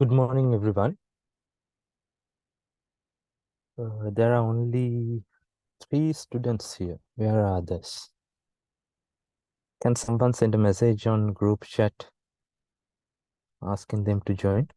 Good morning, everyone. There are only three students here. Where are others? Can someone send a message on group chat asking them to join?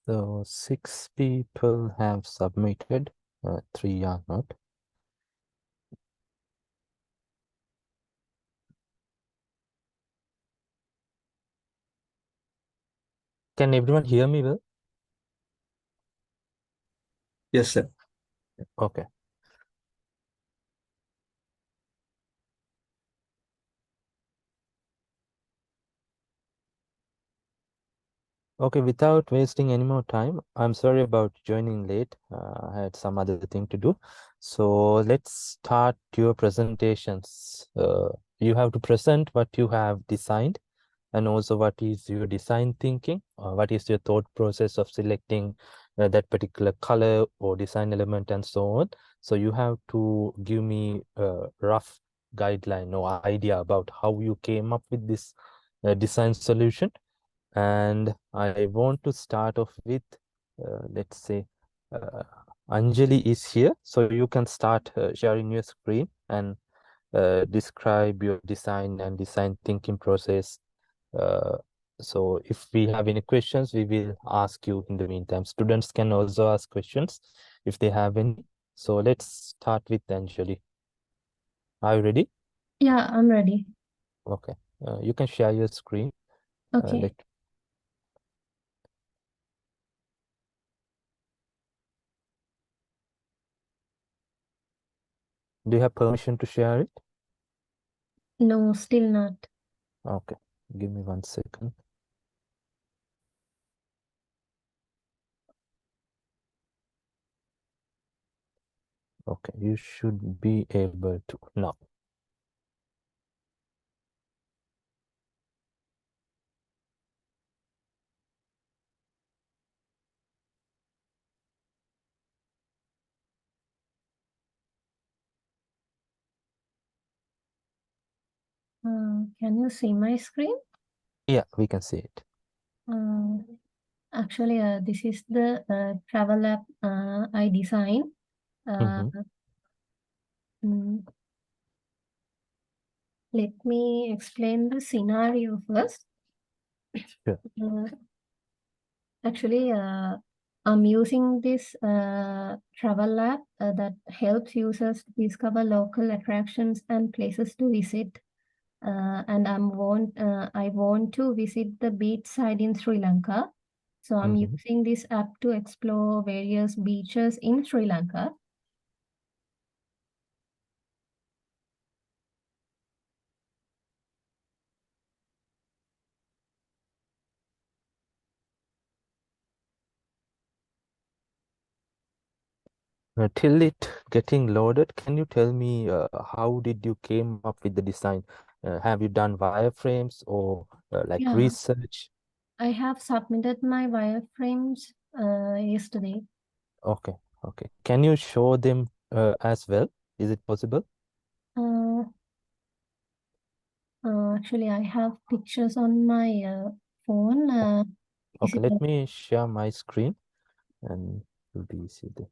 So six people have submitted, three are not. Can everyone hear me well? Yes, sir. Okay. Okay, without wasting any more time, I'm sorry about joining late. I had some other thing to do. So let's start your presentations. You have to present what you have designed, and also what is your design thinking, what is your thought process of selecting that particular color or design element and so on. So you have to give me a rough guideline or idea about how you came up with this design solution. And I want to start off with, let's say, uh, Anjali is here, so you can start sharing your screen and describe your design and design thinking process. uh, so if we have any questions, we will ask you in the meantime. Students can also ask questions if they have any. So let's start with Anjali. Are you ready? Yeah, I'm ready. Okay. You can share your screen. Okay. Do you have permission to share it? No, still not. Okay. Give me 1 second. Okay. You should be able to now. Can you see my screen? Yeah, we can see it. Uh, Actually, this is the travel app I designed. Uh, Mm-hmm. mm, Let me explain the scenario first. Sure. Uh, Actually, I'm using this travel app that helps users discover local attractions and places to visit. And I want to visit the beach side in Sri Lanka. So I'm Mm-hmm. using this app to explore various beaches in Sri Lanka. Till it getting loaded, can you tell me how did you came up with the design? Have you done wireframes or like Yeah, research? I have submitted my wireframes yesterday. Okay, okay. Can you show them as well? Is it possible? Uh, Actually, I have pictures on my phone. Is Okay, it let me share my screen and it will be easy then.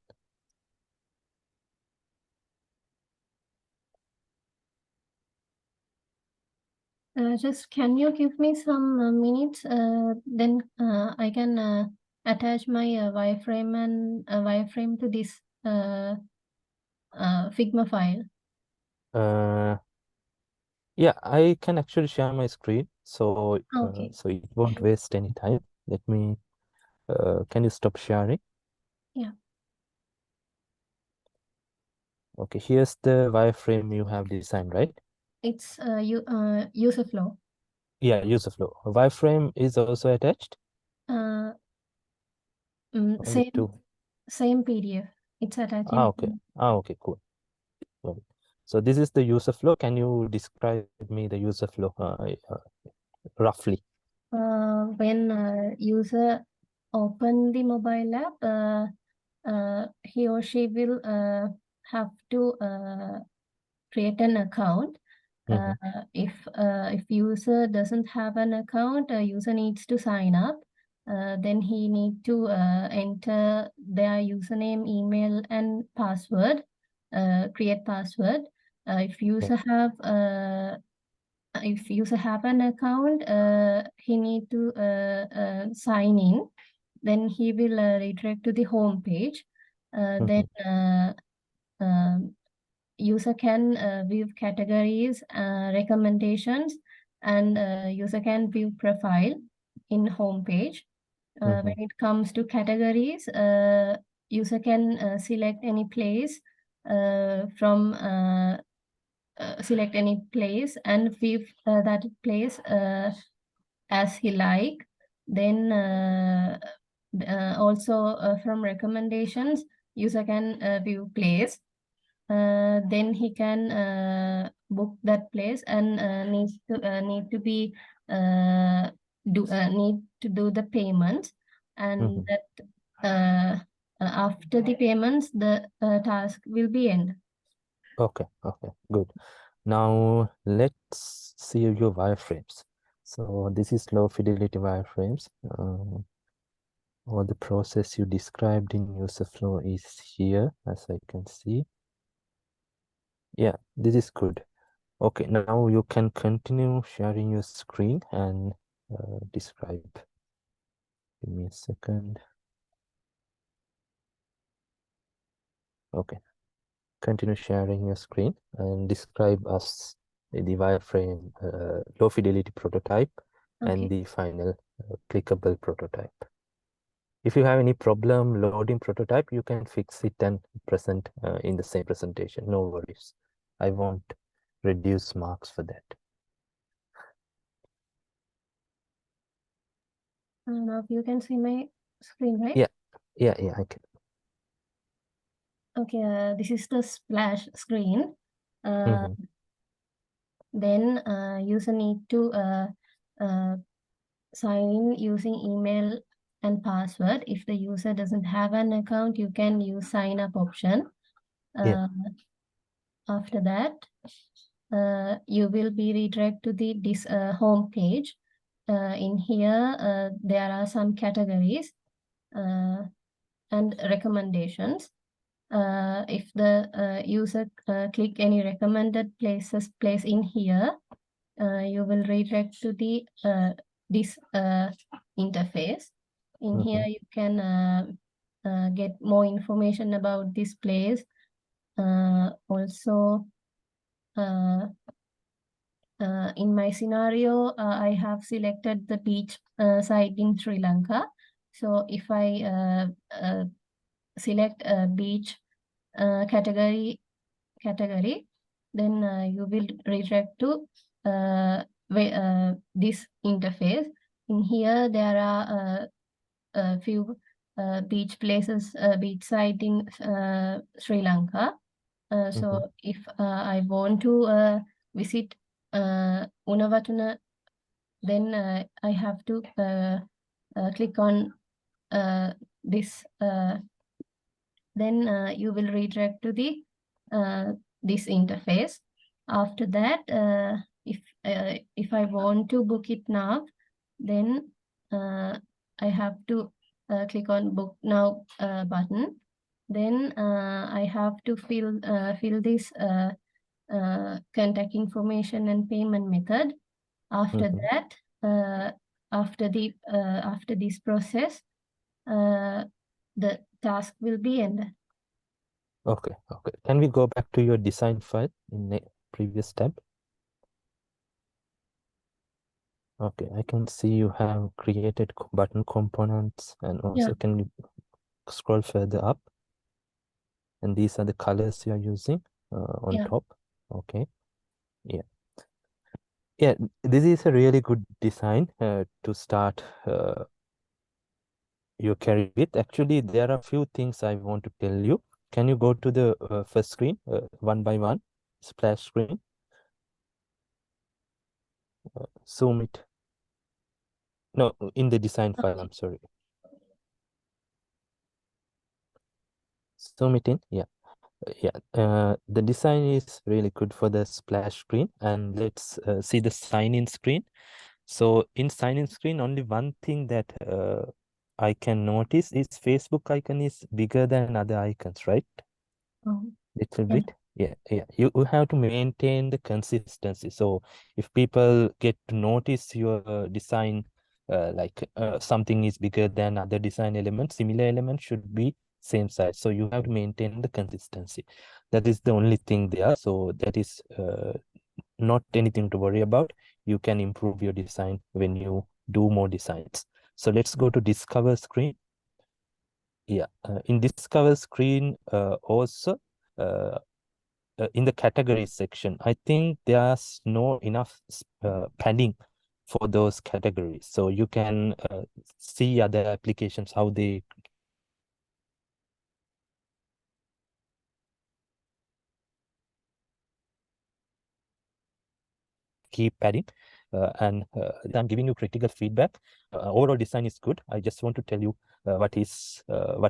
just can you give me some minutes? Then I can attach my wireframe and wireframe to this Figma file. Uh, yeah, I can actually share my screen, so Okay. so it won't waste any time. Let me. Can you stop sharing? Yeah. Okay, here's the wireframe you have designed, right? It's user flow. Yeah, user flow. Wireframe is also attached. Uh, Only same two. same PDF. It's attached Ah, in. okay. Ah, okay, cool. Got it. So this is the user flow. Can you describe me the user flow roughly? When user open the mobile app, he or she will have to create an account. Mm-hmm. If user doesn't have an account, user needs to sign up. Then he need to enter their username, email, and password. Create password. If user have an account, he need to sign in. Then he will redirect to the home page. Then Mm-hmm. um, user can view categories, recommendations, and user can view profile in home page. Mm-hmm. When it comes to categories, user can select any place from select any place and view that place as he like. Then also from recommendations, user can view place. Then he can book that place and need to be need to do the payments, and Mm-hmm. that after the payments the task will be end. Okay, okay, good. Now let's see your wireframes. So this is low fidelity wireframes. All the process you described in user flow is here, as I can see. Yeah, this is good. Okay, now you can continue sharing your screen and describe. Give me a second. Okay, continue sharing your screen and describe us the wireframe low fidelity prototype and Okay. the final clickable prototype. If you have any problem loading prototype, you can fix it and present in the same presentation. No worries. I won't reduce marks for that. Now you can see my screen, right? Yeah, yeah, I can. Okay, this is the splash screen. Mm-hmm. Then user need to uh, sign in using email and password. If the user doesn't have an account, you can use sign up option. Yeah. After that, you will be redirected to this home page. In here, there are some categories and recommendations. If the user click any recommended place in here, you will redirect to the this interface. In Mm-hmm. here, you can get more information about this place. Also, uh, in my scenario, I have selected the beach site in Sri Lanka. So if I select a beach category, then you will redirect to this interface. In here, there are a few beach places, beach site in Sri Lanka. Mm-hmm. So if I want to visit Unavatuna, then I have to click on this. Then you will redirect to the this interface. After that, if I want to book it now, then I have to click on book now button. Then I have to fill this contact information and payment method. After Mhm. that, after this process, the task will be ended. Okay, okay. Can we go back to your design file in the previous tab? Okay, I can see you have created button components, and Yeah, also can you scroll further up? And these are the colors you are using on yeah. top. Okay, yeah. Yeah, this is a really good design to start your career with. Actually, there are a few things I want to tell you. Can you go to the first screen, one by one, splash screen? Zoom it. No, in the design file, I'm sorry. Zoom it in. Yeah, yeah. The design is really good for the splash screen. And let's see the sign-in screen. So in sign-in screen, only one thing that I can notice is Facebook icon is bigger than other icons, right? Oh, Little yeah. bit. Yeah, yeah. You have to maintain the consistency. So if people get to notice your design, something is bigger than other design elements, similar elements should be same size. So you have to maintain the consistency. That is the only thing there. So that is not anything to worry about. You can improve your design when you do more designs. So let's go to discover screen. Yeah, in discover screen also uh, in the categories section, I think there's no enough padding for those categories. So you can see other applications, how they keep padding. And I'm giving you critical feedback. Overall design is good. I just want to tell you what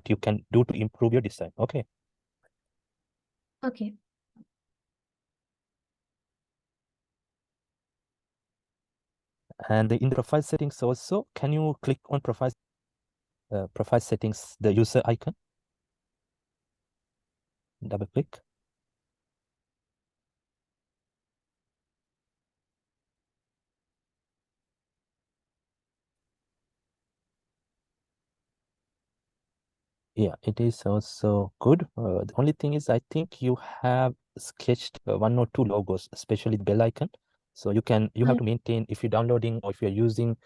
you can do to improve your design. Okay. Okay. And in the profile settings also, can you click on profile settings, the user icon, double click. Yeah, it is also good. The only thing is, I think you have sketched one or two logos, especially the bell icon. So you have to maintain if you're downloading or if you're using.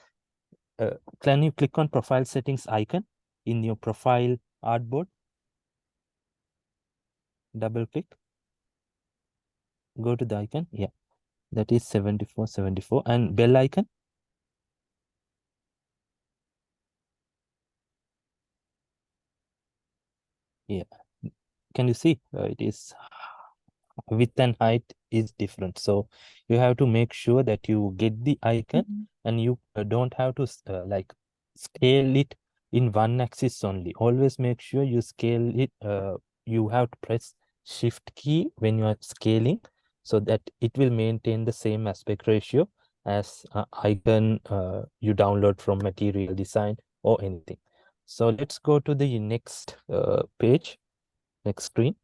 Can you click on profile settings icon in your profile artboard? Double click, go to the icon. Yeah, that is 7474 and bell icon. Yeah, can you see? It is width and height is different. So you have to make sure that you get the icon Mhm. and you don't have to scale it in one axis only. Always make sure you scale it. You have to press shift key when you are scaling so that it will maintain the same aspect ratio as icon you download from material design or anything. So let's go to the next page, next screen,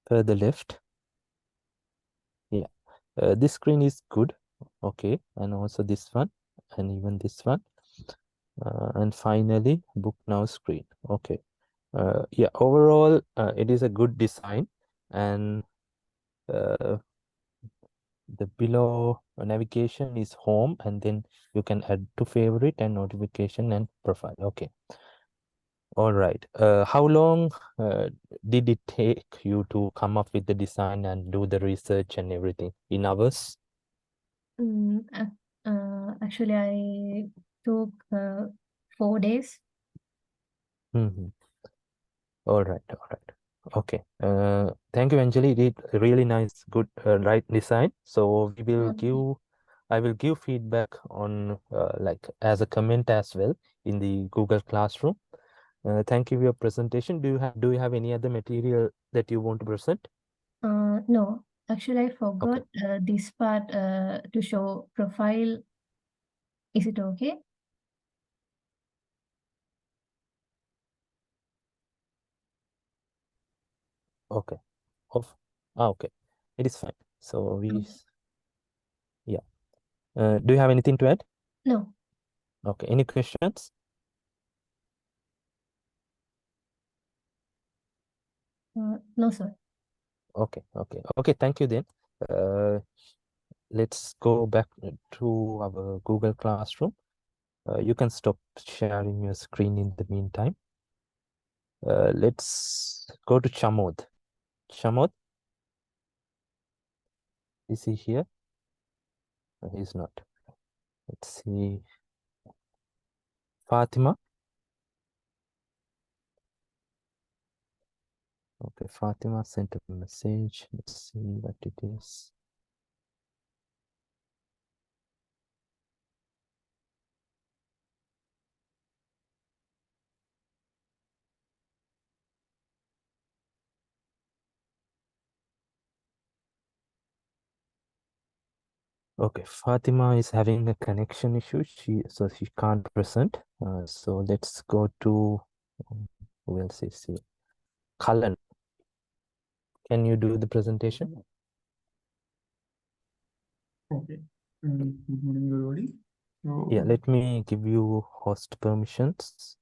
further left. Yeah. This screen is good. Okay. And also this one and even this one. And finally, book now screen. Okay. Yeah, overall, it is a good design. And uh, the below navigation is home, and then you can add to favorite and notification and profile. Okay. All right. How long did it take you to come up with the design and do the research and everything in hours? Actually, I took 4 days. Mhm. All right, all right. Okay. Thank you, Anjali. Did really nice, good, right design. So I will give feedback on like as a comment as well in the Google Classroom. Thank you for your presentation. Do you have any other material that you want to present? No, actually I Okay. forgot this part to show profile. Is it okay? Okay. Off. Okay. It is fine. So Okay. yeah. Do you have anything to add? No, Okay. Any questions? no, sir. Okay. Okay. Okay. Thank you then. Uh, let's go back to our Google Classroom. You can stop sharing your screen in the meantime. Let's go to Chamod. Chamod, is he here? He's not. Let's see. Fatima. Okay, Fatima sent a message. Let's see what it is. Okay, Fatima is having a connection issue. So she can't present. So let's go to who else is here? Cullen. Can you do the presentation? Okay. Good morning, everybody. Yeah, So, let me give you host permissions.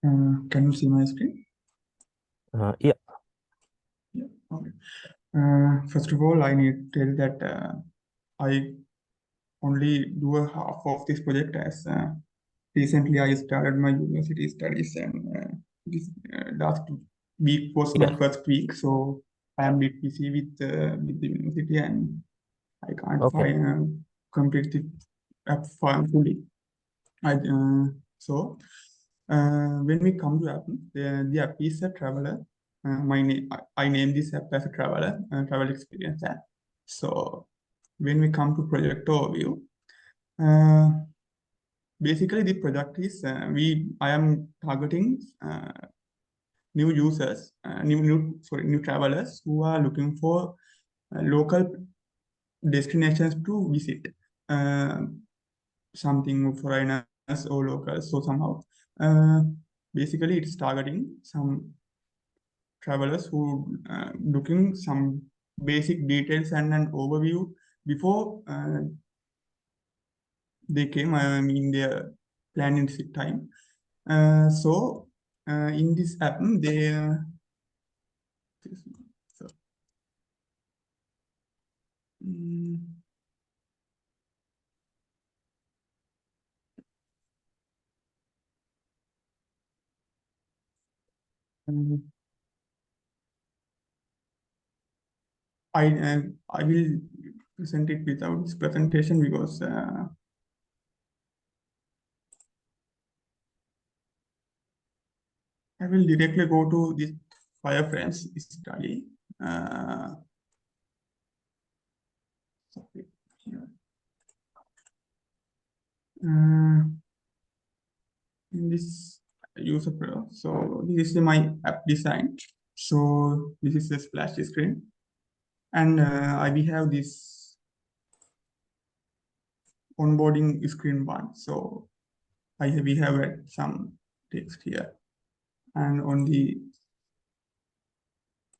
can you see my screen? Yeah, Yeah. Okay. First of all, I need to tell that I only do a half of this project as recently I started my university studies, and this last week was my yeah. first week, so I am a bit busy with the university, and I can't Okay, find complete the app fully. I so when we come to app, the app is a traveler. My name I name this app as a traveler travel experience app. So when we come to project overview, uh, basically the project is I am targeting new users, new travelers who are looking for local destinations to visit. Uh, Something foreigners or locals. So somehow, uh, basically, it's targeting some travelers who looking some basic details and an overview before they came. I mean, their planning time. In this app, so, mm, um, I will present it without this presentation because I will directly go to this wireframes study. Sorry, here. In this user pro. So this is my app design. So this is the splash screen, and we have this onboarding screen one. So we have some text here, and on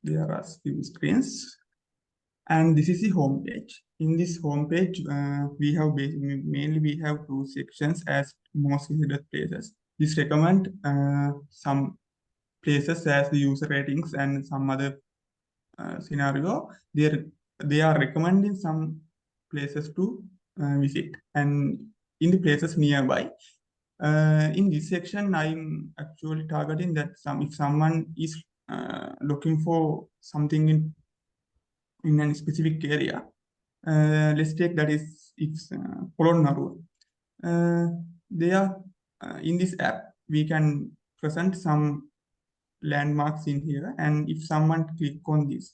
there are few screens, and this is the home page. In this home page, we have mainly we have two sections as most visited places. This recommend some places as the user ratings and some other scenario. They are recommending some places to visit, and in the places nearby. In this section, I'm actually targeting that if someone is looking for something in a specific area, let's take that is it's Polonnaruwa. They are in this app. We can present some landmarks in here, and if someone click on these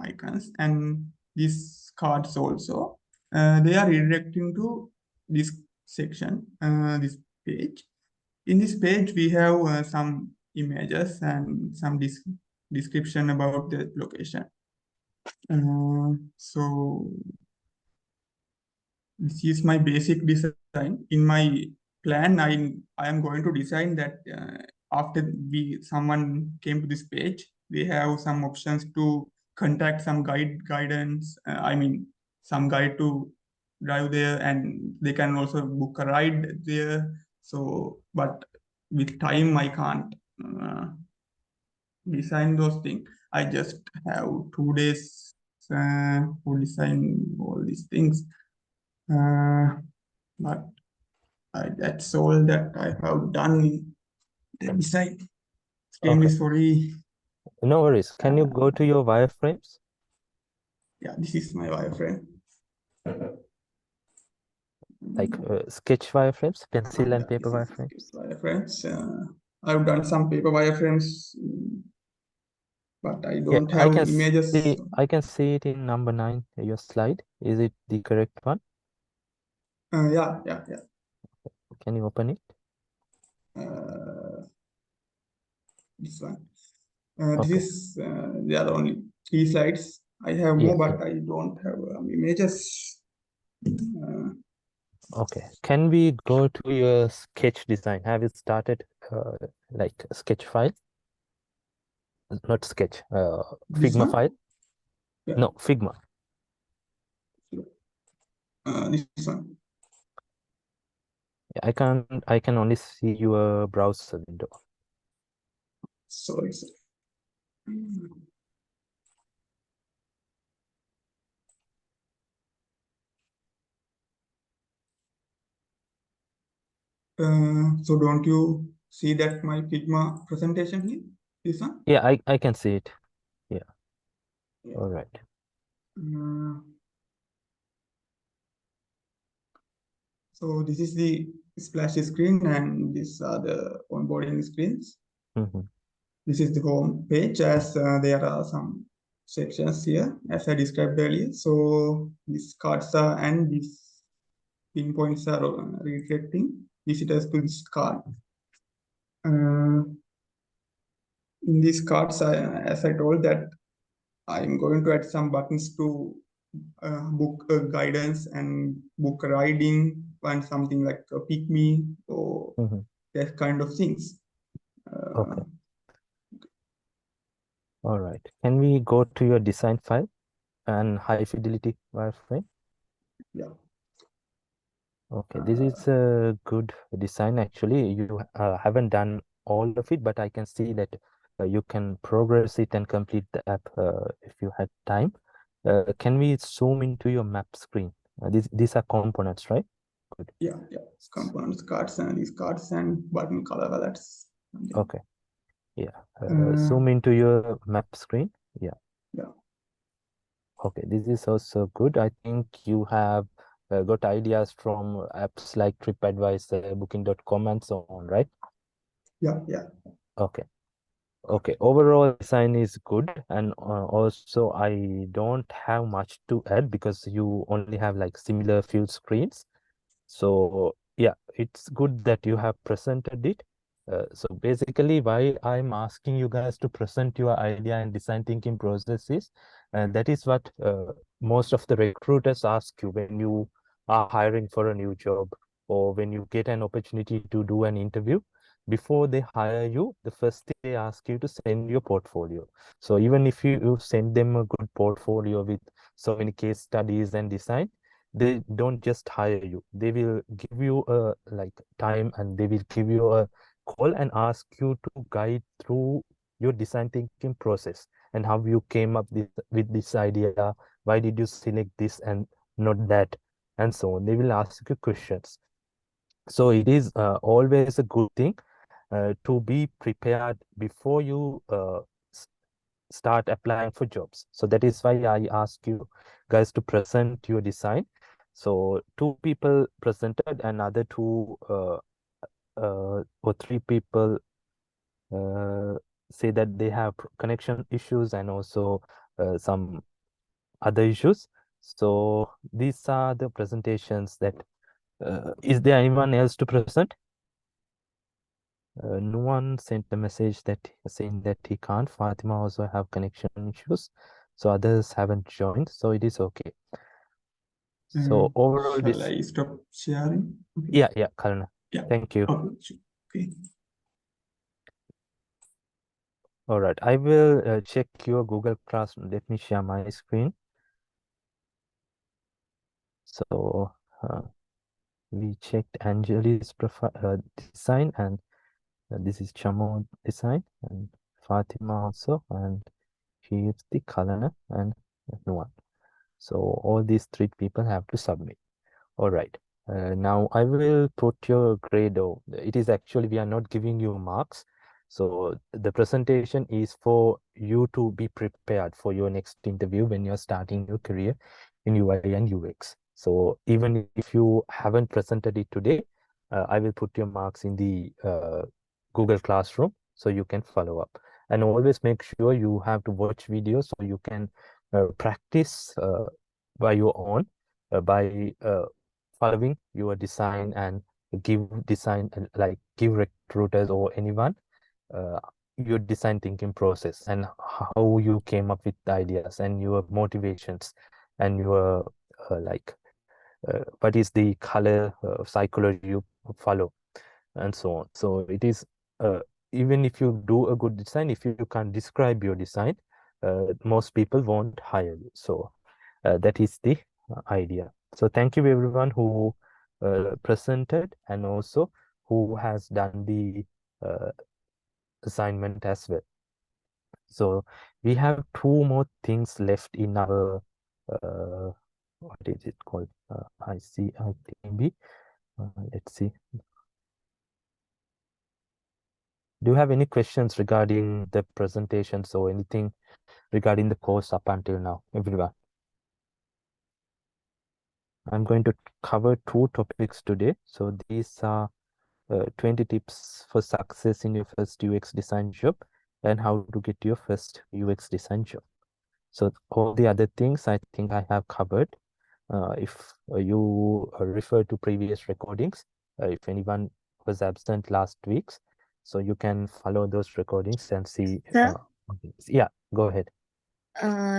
icons and these cards also, they are redirecting to this section, this page. In this page, we have some images and some description about the location. So this is my basic design. In my plan, I am going to design that after someone came to this page, they have some options to contact some guidance. I mean, some guide to drive there, and they can also book a ride there. So, but with time, I can't design those things. I just have 2 days to design all these things. But that's all that I have done in the design. Extremely Okay, sorry. no worries. Can you go to your wireframes? Yeah, this is my wireframe. Like sketch wireframes, pencil and Yeah, paper this is wireframes? wireframes. I've done some paper wireframes, but I Yeah, don't have images. I can see it in number 9, your slide. Is it the correct one? Yeah. Can you open it? This one. This Okay. is there are only 3 slides. I have Yeah, more, yeah. but I don't have images. Okay. Can we go to your sketch design? Have you started like a sketch file? Not sketch, This Figma one. file? Yeah. No, Figma. This one. Yeah, I can only see your browser window. Sorry. So don't you see that my Figma presentation here? This one? Yeah, I can see it. Yeah. Yeah. All right. Uh, so this is the splash screen and these are the onboarding screens. Mm-hmm. This is the home page as there are some sections here as I described earlier. So these cards are and these pinpoints are redirecting visitors to this card. In these cards, as I told that I'm going to add some buttons to book guidance and book riding and something like pick me or Mm-hmm. that kind of things. Okay. All right. Can we go to your design file and high fidelity wireframe? Yeah. Okay, this is a good design actually. You haven't done all of it, but I can see that you can progress it and complete the app if you had time. Can we zoom into your map screen? These are components, right? Good. Yeah. Components, cards, and these cards and button color. That's something. Okay. Yeah. Zoom into your map screen. Yeah. Yeah. Okay, this is also good. I think you have got ideas from apps like TripAdvisor, Booking.com, and so on, right? Yeah. Okay. Okay, overall design is good, and also I don't have much to add because you only have like similar few screens. So yeah, it's good that you have presented it. So basically, why I'm asking you guys to present your idea and design thinking processes, and that is what most of the recruiters ask you when you are hiring for a new job or when you get an opportunity to do an interview. Before they hire you, the first thing they ask you to send your portfolio. So even if you send them a good portfolio with so many case studies and design, they don't just hire you. They will give you a like time and they will give you a call and ask you to guide through your design thinking process and how you came up with this idea. Why did you select this and not that? And so on. They will ask you questions. So it is always a good thing to be prepared before you start applying for jobs. So that is why I ask you guys to present your design. So 2 people presented, and other 2 or 3 people say that they have connection issues and also some other issues. So these are the presentations that is there anyone else to present? No one sent the message that saying that he can't. Fatima also have connection issues, so others haven't joined, so it is okay. So overall, Shall this I stop sharing? Okay. yeah, Karna. Yeah. Thank you. Okay. Sure. Okay. All right, I will check your Google Classroom. Let me share my screen. So we checked Anjali's profile design, and this is Chamo design, and Fatima also, and here's the Kalana and Nuan. So all these three people have to submit. All right. Now I will put your grade. Oh, it is actually we are not giving you marks. So the presentation is for you to be prepared for your next interview when you're starting your career in UI and UX. So even if you haven't presented it today, I will put your marks in the Google Classroom so you can follow up. And always make sure you have to watch videos so you can practice by your own by following your design and give design like give recruiters or anyone uh, your design thinking process and how you came up with the ideas and your motivations and your like what is the color psychology you follow and so on. So it is even if you do a good design, if you can't describe your design, most people won't hire you. So that is the idea. So thank you everyone who presented and also who has done the uh, assignment as well. So we have two more things left in our what is it called? I see. I think we let's see. Do you have any questions regarding the presentations or anything regarding the course up until now, everyone? I'm going to cover two topics today. So these are 20 tips for success in your first UX design job and how to get your first UX design job. So all the other things I think I have covered. If you refer to previous recordings, if anyone was absent last week's, so you can follow those recordings and see. Sir, Yeah, go ahead.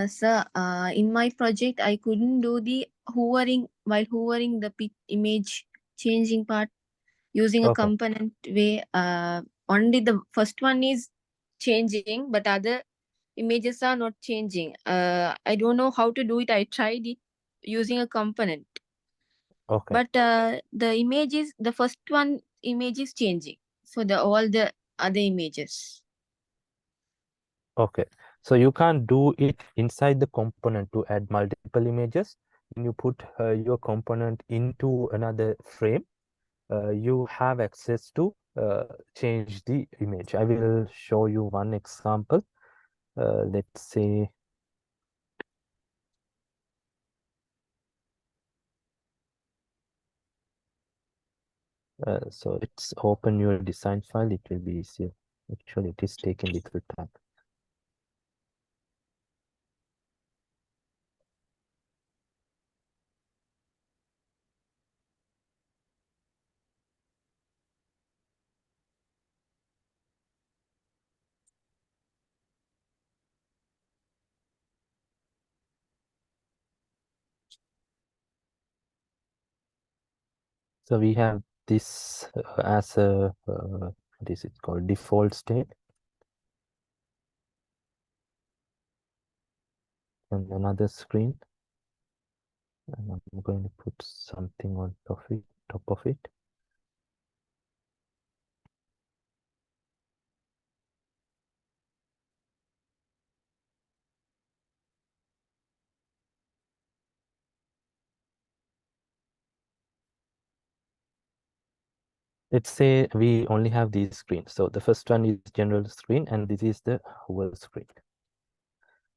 sir, in my project, I couldn't do the hoovering while hoovering the image changing part using a Okay, component way. Only the first one is changing, but other images are not changing. I don't know how to do it. I tried it using a component, okay, but the first one image is changing for the all the other images. okay. So you can't do it inside the component to add multiple images. When you put your component into another frame, you have access to change the image. I will show you one example. Let's say so let's open your design file. It will be easier. Actually, it is taking little time. So we have this as a what is it called default state, and another screen. And I'm going to put something on top of it. Let's say we only have these screens. So the first one is general screen, and this is the hover screen.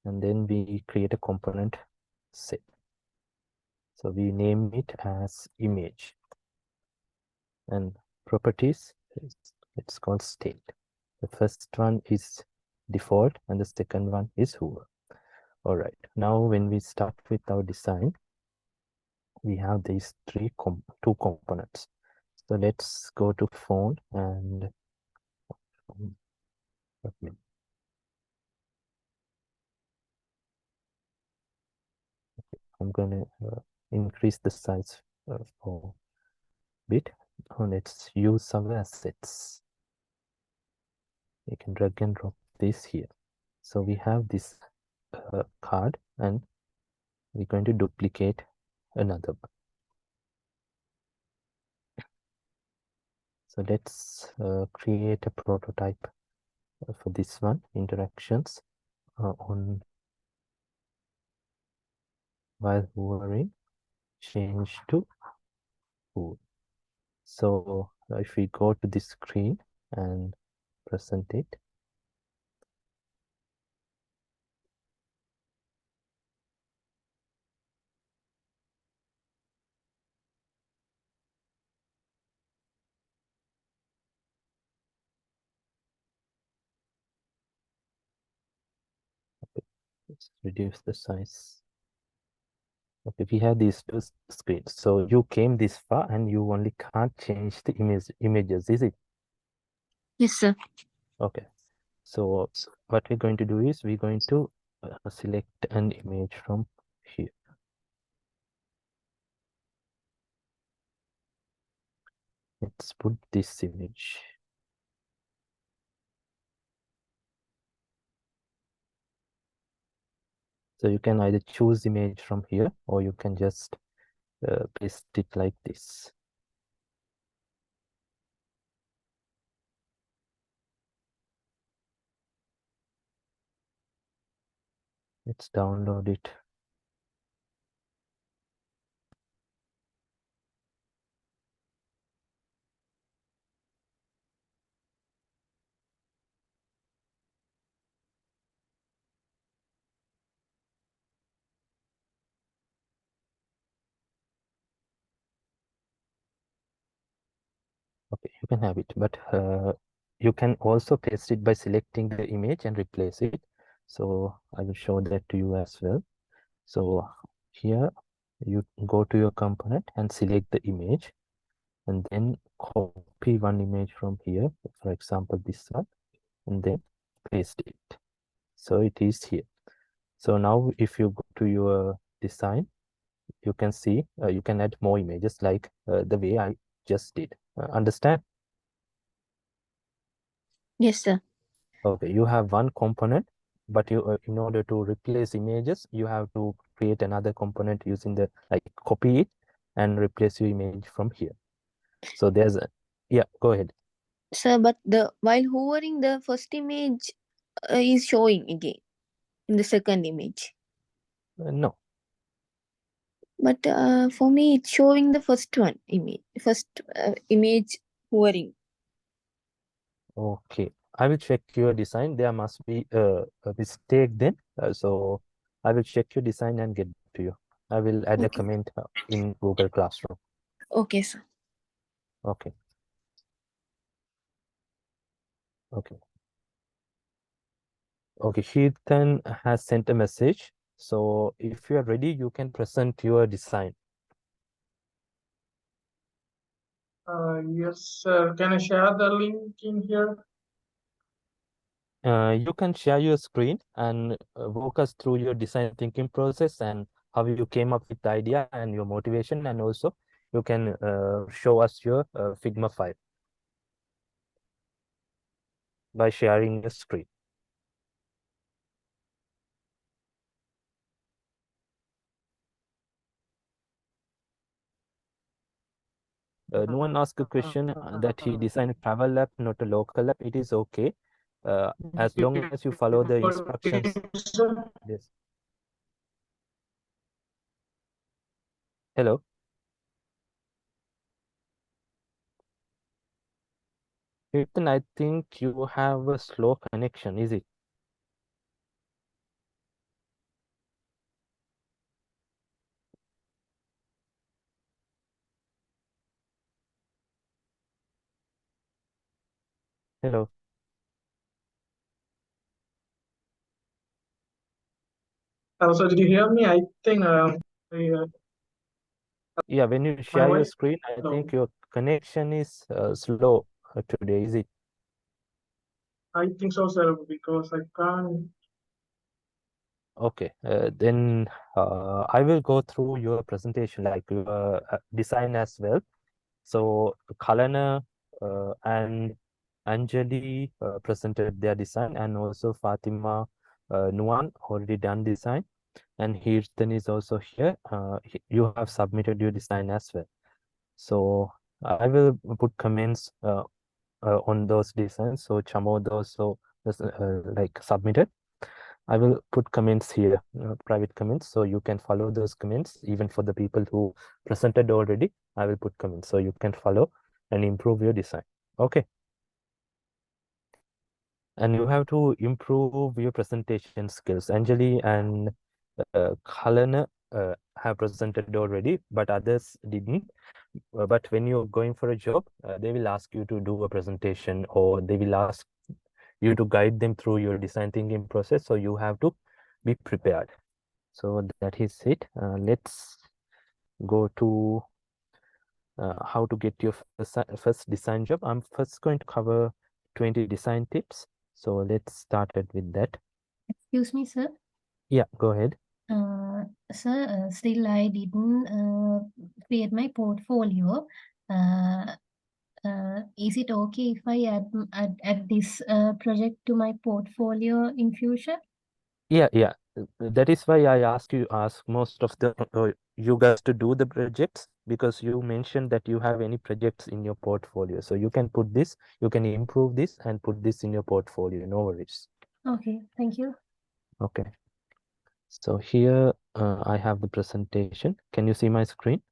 And then we create a component set. So we name it as image, and properties, it's called state. The first one is default and the second one is hover. All right, now when we start with our design, we have these two components. So let's go to phone and Okay. I'm gonna increase the size for a bit. Oh, let's use some assets. You can drag and drop this here. So we have this card, and we're going to duplicate another one. So let's create a prototype for this one, interactions on while hovering, change to who. So if we go to this screen and present it, let's reduce the size. Okay, we have these two screens. So you came this far and you only can't change the images, is it? Yes, sir. Okay. So what we're going to do is we're going to select an image from here. Let's put this image. So you can either choose image from here, or you can just paste it like this. Let's download it. Okay, you can have it, but you can also paste it by selecting the image and replace it. So I will show that to you as well. So here you go to your component and select the image, and then copy one image from here, for example this one, and then paste it. So it is here. So now if you go to your design, you can see you can add more images like the way I just did. Understand? Yes, sir. Okay, you have one component, but you in order to replace images, you have to create another component using the like copy it and replace your image from here. So there's a yeah, go ahead. Sir, but the while hovering, the first image is showing again in the second image. No. But for me, it's showing the first one image, first image hovering. Okay, I will check your design. There must be a mistake then. So I will check your design and get to you. I will add a Okay. comment in Google Classroom. Okay, sir. Okay. Okay. Okay, Sheetan has sent a message. So if you are ready, you can present your design. Yes, sir. Can I share the link in here? You can share your screen and walk us through your design thinking process and how you came up with the idea and your motivation, and also you can show us your Figma file by sharing your screen. No one asked a question that he designed a travel app, not a local app. It is okay. As long as you follow the instructions. Yes. Hello. Ethan, I think you have a slow connection, is it? Hello. So did you hear me? I think Yeah, when you my share your voice. screen, I Hello. think your connection is slow today, is it? I think so, sir, because I can't. Okay, then I will go through your presentation, like your design as well. So Kalana and Anjali presented their design, and also Fatima Nuan already done design, and Hirtan is also here. You have submitted your design as well. So I will put comments on those designs. So Chamod also like submitted. I will put comments here, private comments, so you can follow those comments. Even for the people who presented already, I will put comments so you can follow and improve your design. Okay. And you have to improve your presentation skills. Anjali and Kalana have presented already, but others didn't. But when you're going for a job, they will ask you to do a presentation, or they will ask you to guide them through your design thinking process. So you have to be prepared. So that is it. Let's go to how to get your first design job. I'm first going to cover 20 design tips. So let's start it with that. Excuse me, sir. Yeah, go ahead. Sir, still I didn't create my portfolio. Is it okay if I add this project to my portfolio in future? Yeah. That is why I ask most of the you guys to do the projects, because you mentioned that you have any projects in your portfolio. So you can put this, you can improve this and put this in your portfolio. No worries. Okay, thank you. Okay. So here I have the presentation. Can you see my screen?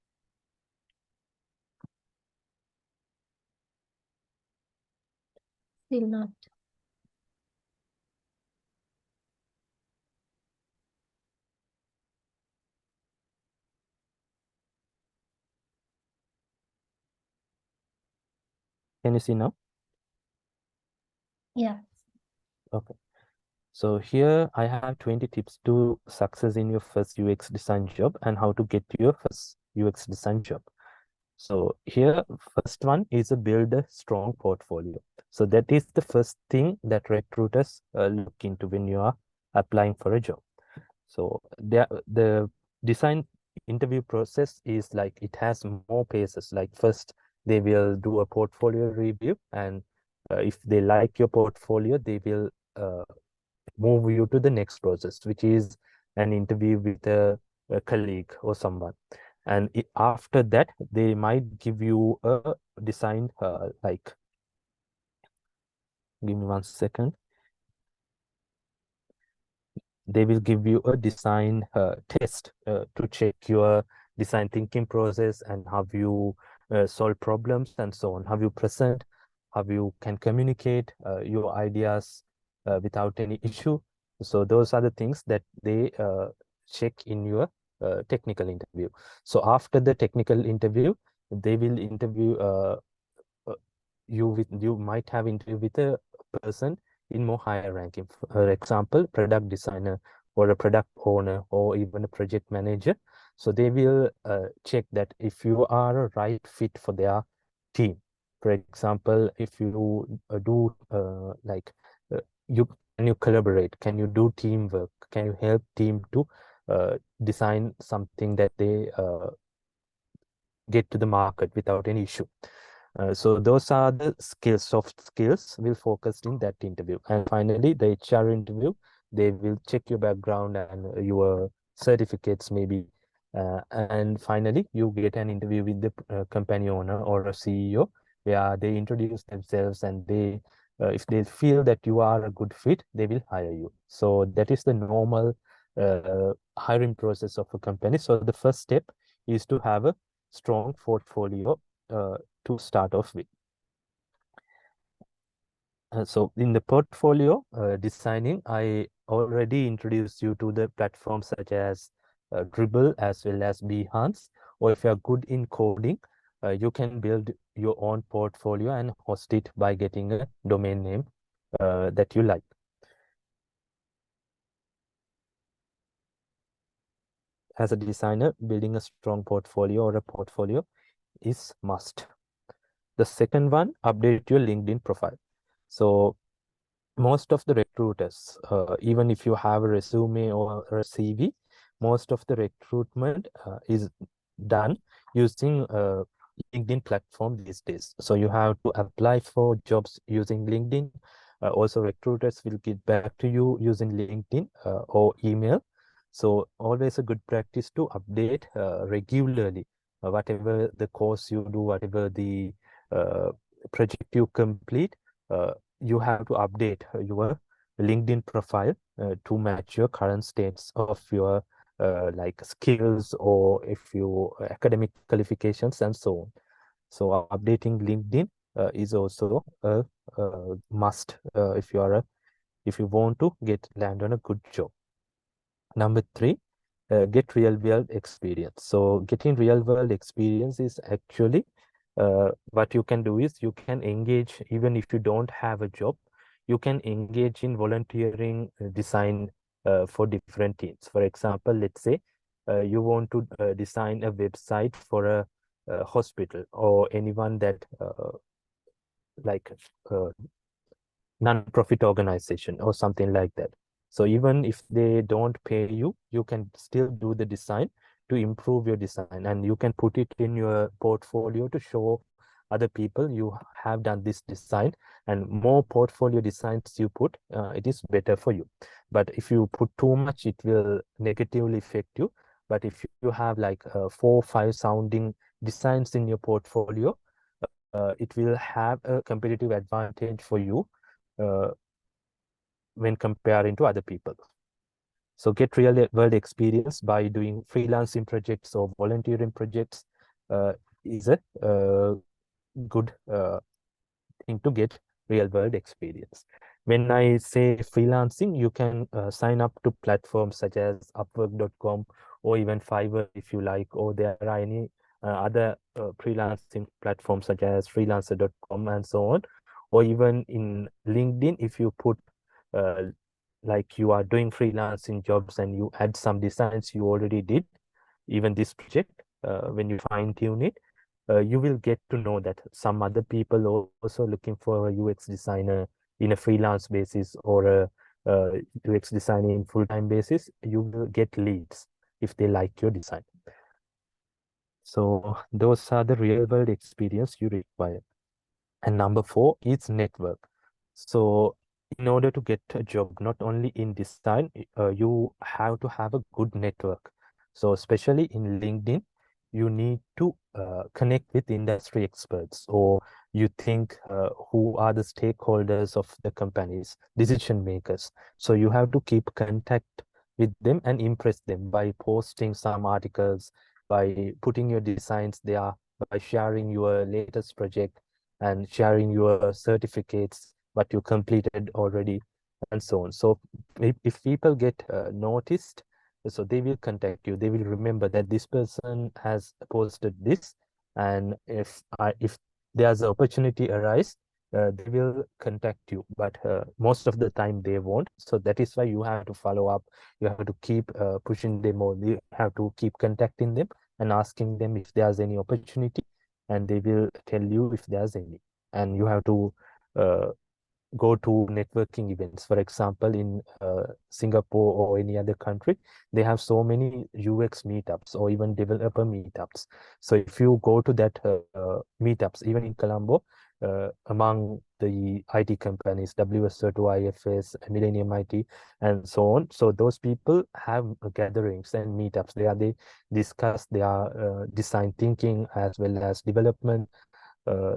Still not. Can you see now? Yeah. Okay. So here I have 20 tips to success in your first UX design job and how to get your first UX design job. So here, first one is a build a strong portfolio. So that is the first thing that recruiters look into when you are applying for a job. So the design interview process is like, it has more phases. Like first, they will do a portfolio review, and if they like your portfolio, they will move you to the next process, which is an interview with a colleague or someone. And after that, they might give you a design, like, give me 1 second. They will give you a design test to check your design thinking process and how you solve problems and so on, how you present, how you can communicate your ideas without any issue. So those are the things that they check in your technical interview. So after the technical interview, they will interview uh, you might have interview with a person in more higher ranking. For example, product designer or a product owner or even a project manager. So they will check that if you are a right fit for their team. For example, if you do like you can you collaborate, can you do teamwork, can you help team to design something that they get to the market without any issue. So those are the skills, soft skills will focus in that interview. And finally, the HR interview, they will check your background and your certificates maybe. And finally, you get an interview with the company owner or a CEO, where they introduce themselves, and they, if they feel that you are a good fit, they will hire you. So that is the normal hiring process of a company. So the first step is to have a strong portfolio to start off with. So in the portfolio designing, I already introduced you to the platforms such as Dribble as well as Behance. Or if you're good in coding, you can build your own portfolio and host it by getting a domain name that you like. As a designer, building a strong portfolio or a portfolio is must. The second one, update your LinkedIn profile. So most of the recruiters, even if you have a resume or a CV, most of the recruitment is done using LinkedIn platform these days. So you have to apply for jobs using LinkedIn. Also, recruiters will get back to you using LinkedIn or email. So always a good practice to update regularly, whatever the course you do, whatever the project you complete. You have to update your LinkedIn profile to match your current states of your like skills or if you academic qualifications and so on. So updating LinkedIn is also a must if you want to land on a good job. Number three, get real world experience. So getting real world experience is actually what you can do is you can engage even if you don't have a job. You can engage in volunteering design for different teams. For example, let's say you want to design a website for a hospital or anyone that like uh, non-profit organization or something like that. So even if they don't pay you, you can still do the design to improve your design, and you can put it in your portfolio to show other people you have done this design. And more portfolio designs you put, it is better for you. But if you put too much, it will negatively affect you. But if you have like 4 or 5 sounding designs in your portfolio, it will have a competitive advantage for you uh, when comparing to other people. So get real world experience by doing freelancing projects or volunteering projects is a good thing to get real world experience. When I say freelancing, you can sign up to platforms such as Upwork.com or even Fiverr if you like, or there are any other freelancing platforms such as freelancer.com and so on, or even in LinkedIn if you put uh, like you are doing freelancing jobs and you add some designs you already did, even this project, when you fine tune it, you will get to know that some other people are also looking for a UX designer in a freelance basis or a UX designer in full-time basis. You will get leads if they like your design. So those are the real world experience you require. And number 4 is network. So in order to get a job, not only in design, you have to have a good network. So especially in LinkedIn, you need to connect with industry experts, or you think who are the stakeholders of the companies, decision makers. So you have to keep contact with them and impress them by posting some articles, by putting your designs there, by sharing your latest project and sharing your certificates, what you completed already, and so on. So if people get noticed, so they will contact you. They will remember that this person has posted this, and if there's an opportunity arise, they will contact you. But most of the time they won't. So that is why you have to follow up. You have to keep pushing them, or you have to keep contacting them and asking them if there's any opportunity, and they will tell you if there's any. And you have to uh, go to networking events. For example, in Singapore or any other country, they have so many UX meetups or even developer meetups. So if you go to that meetups, even in Colombo, among the IT companies, WSO2, IFS, Millennium IT, and so on. So those people have gatherings and meetups. They discuss their design thinking as well as development.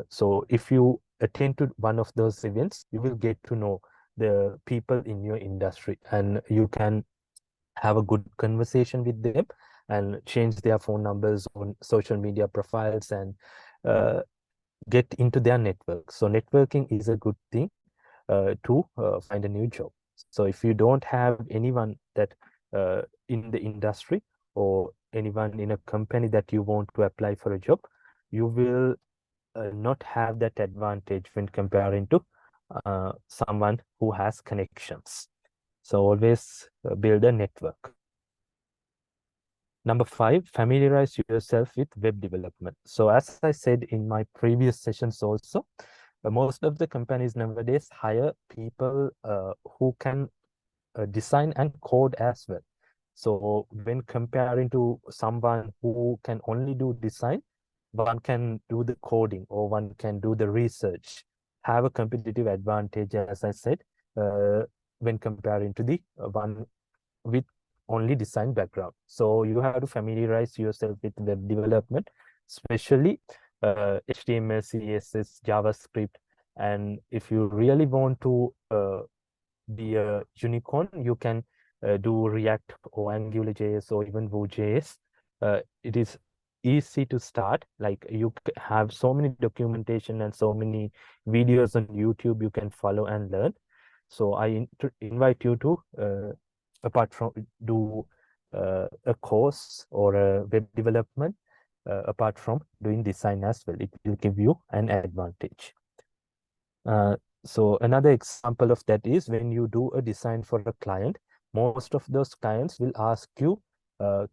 So if you attend to one of those events, you will get to know the people in your industry, and you can have a good conversation with them and change their phone numbers on social media profiles and uh, get into their network. So networking is a good thing to find a new job. So if you don't have anyone that in the industry or anyone in a company that you want to apply for a job, you will not have that advantage when comparing to someone who has connections. So always build a network. Number 5, familiarize yourself with web development. So as I said in my previous sessions also, most of the companies nowadays hire people who can design and code as well. So when comparing to someone who can only do design, one can do the coding or one can do the research, have a competitive advantage, as I said, when comparing to the one with only design background. So you have to familiarize yourself with web development, especially HTML, CSS, JavaScript. And if you really want to be a unicorn, you can do React or AngularJS or even Vue.js. It is easy to start. Like you have so many documentation and so many videos on YouTube you can follow and learn. So I invite you to, apart from do a course or a web development, apart from doing design as well. It will give you an advantage. So another example of that is when you do a design for a client, most of those clients will ask you,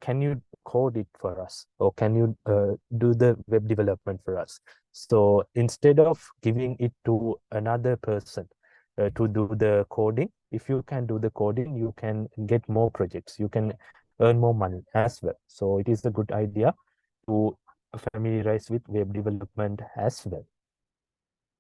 can you code it for us? Or can you do the web development for us? So instead of giving it to another person to do the coding, if you can do the coding, you can get more projects. You can earn more money as well. So it is a good idea to familiarize with web development as well.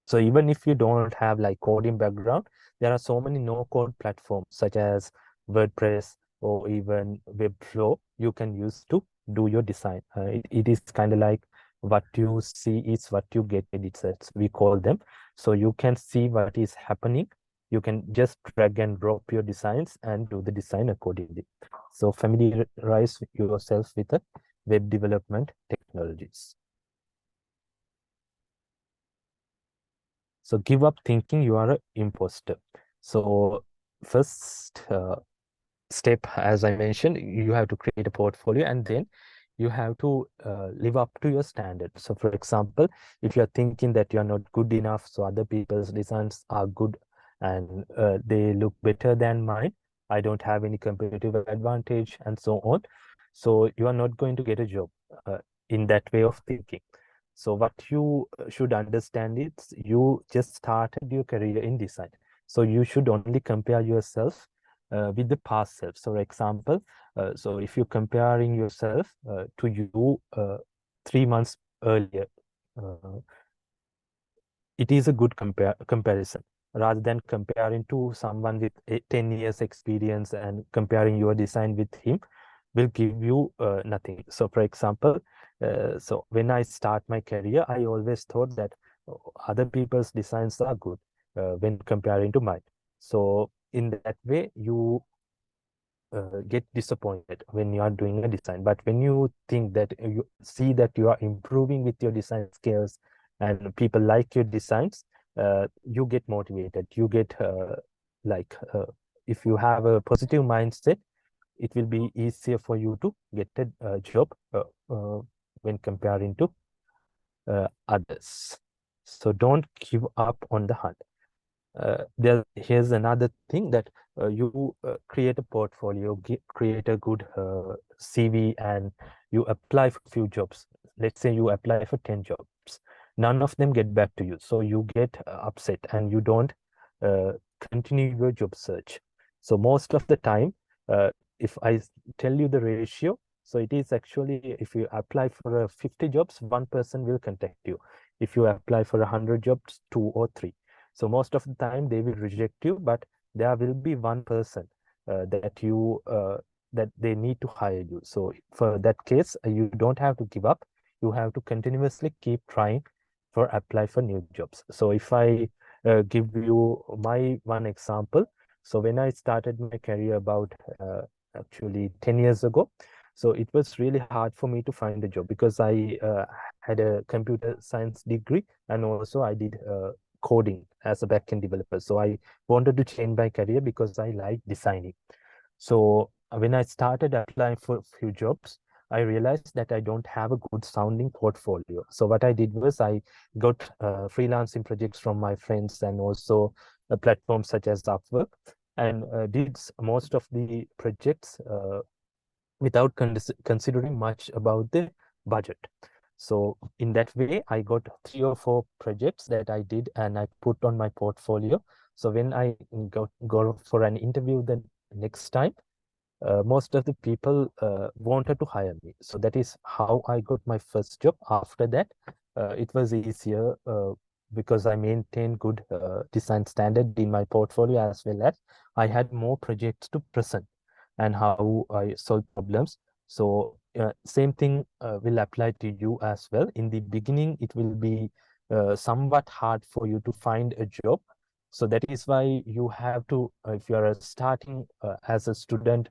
So even if you don't have like coding background, there are so many no-code platforms such as WordPress or even Webflow you can use to do your design. It is kind of like what you see is what you get editors, we call them. So you can see what is happening. You can just drag and drop your designs and do the design accordingly. So familiarize yourself with the web development technologies. So give up thinking you are an imposter. So first step, as I mentioned, you have to create a portfolio and then you have to live up to your standard. So for example, if you're thinking that you're not good enough, so other people's designs are good and they look better than mine, I don't have any competitive advantage and so on. So you are not going to get a job in that way of thinking. So what you should understand is you just started your career in design. So you should only compare yourself with the past self. So for example, so if you're comparing yourself to you 3 months earlier, uh, it is a good comparison rather than comparing to someone with 10 years experience and comparing your design with him will give you nothing. So for example, so when I start my career, I always thought that other people's designs are good when comparing to mine. So in that way, you get disappointed when you are doing a design. But when you think that you see that you are improving with your design skills and people like your designs, you get motivated. You get like if you have a positive mindset, it will be easier for you to get a job when comparing to others. So don't give up on the hunt. Here's another thing that you create a portfolio, create a good CV, and you apply for a few jobs. Let's say you apply for 10 jobs. None of them get back to you. So you get upset and you don't uh, continue your job search. So most of the time, if I tell you the ratio, so it is actually if you apply for 50 jobs, one person will contact you. If you apply for 100 jobs, 2 or 3. So most of the time they will reject you, but there will be one person that they need to hire you. So for that case, you don't have to give up. You have to continuously keep trying for apply for new jobs. So if I give you my one example, so when I started my career about actually 10 years ago, so it was really hard for me to find a job because I had a computer science degree and also I did coding as a backend developer. So I wanted to change my career because I like designing. So when I started applying for a few jobs, I realized that I don't have a good sounding portfolio. So what I did was I got freelancing projects from my friends and also platforms such as Upwork and did most of the projects without considering much about the budget. So in that way, I got 3 or 4 projects that I did and I put on my portfolio. So when I go for an interview the next time, most of the people wanted to hire me. So that is how I got my first job. After that, it was easier because I maintained good design standard in my portfolio, as well as I had more projects to present and how I solve problems. So same thing will apply to you as well. In the beginning, it will be somewhat hard for you to find a job. So that is why you have to, if you are starting as a student,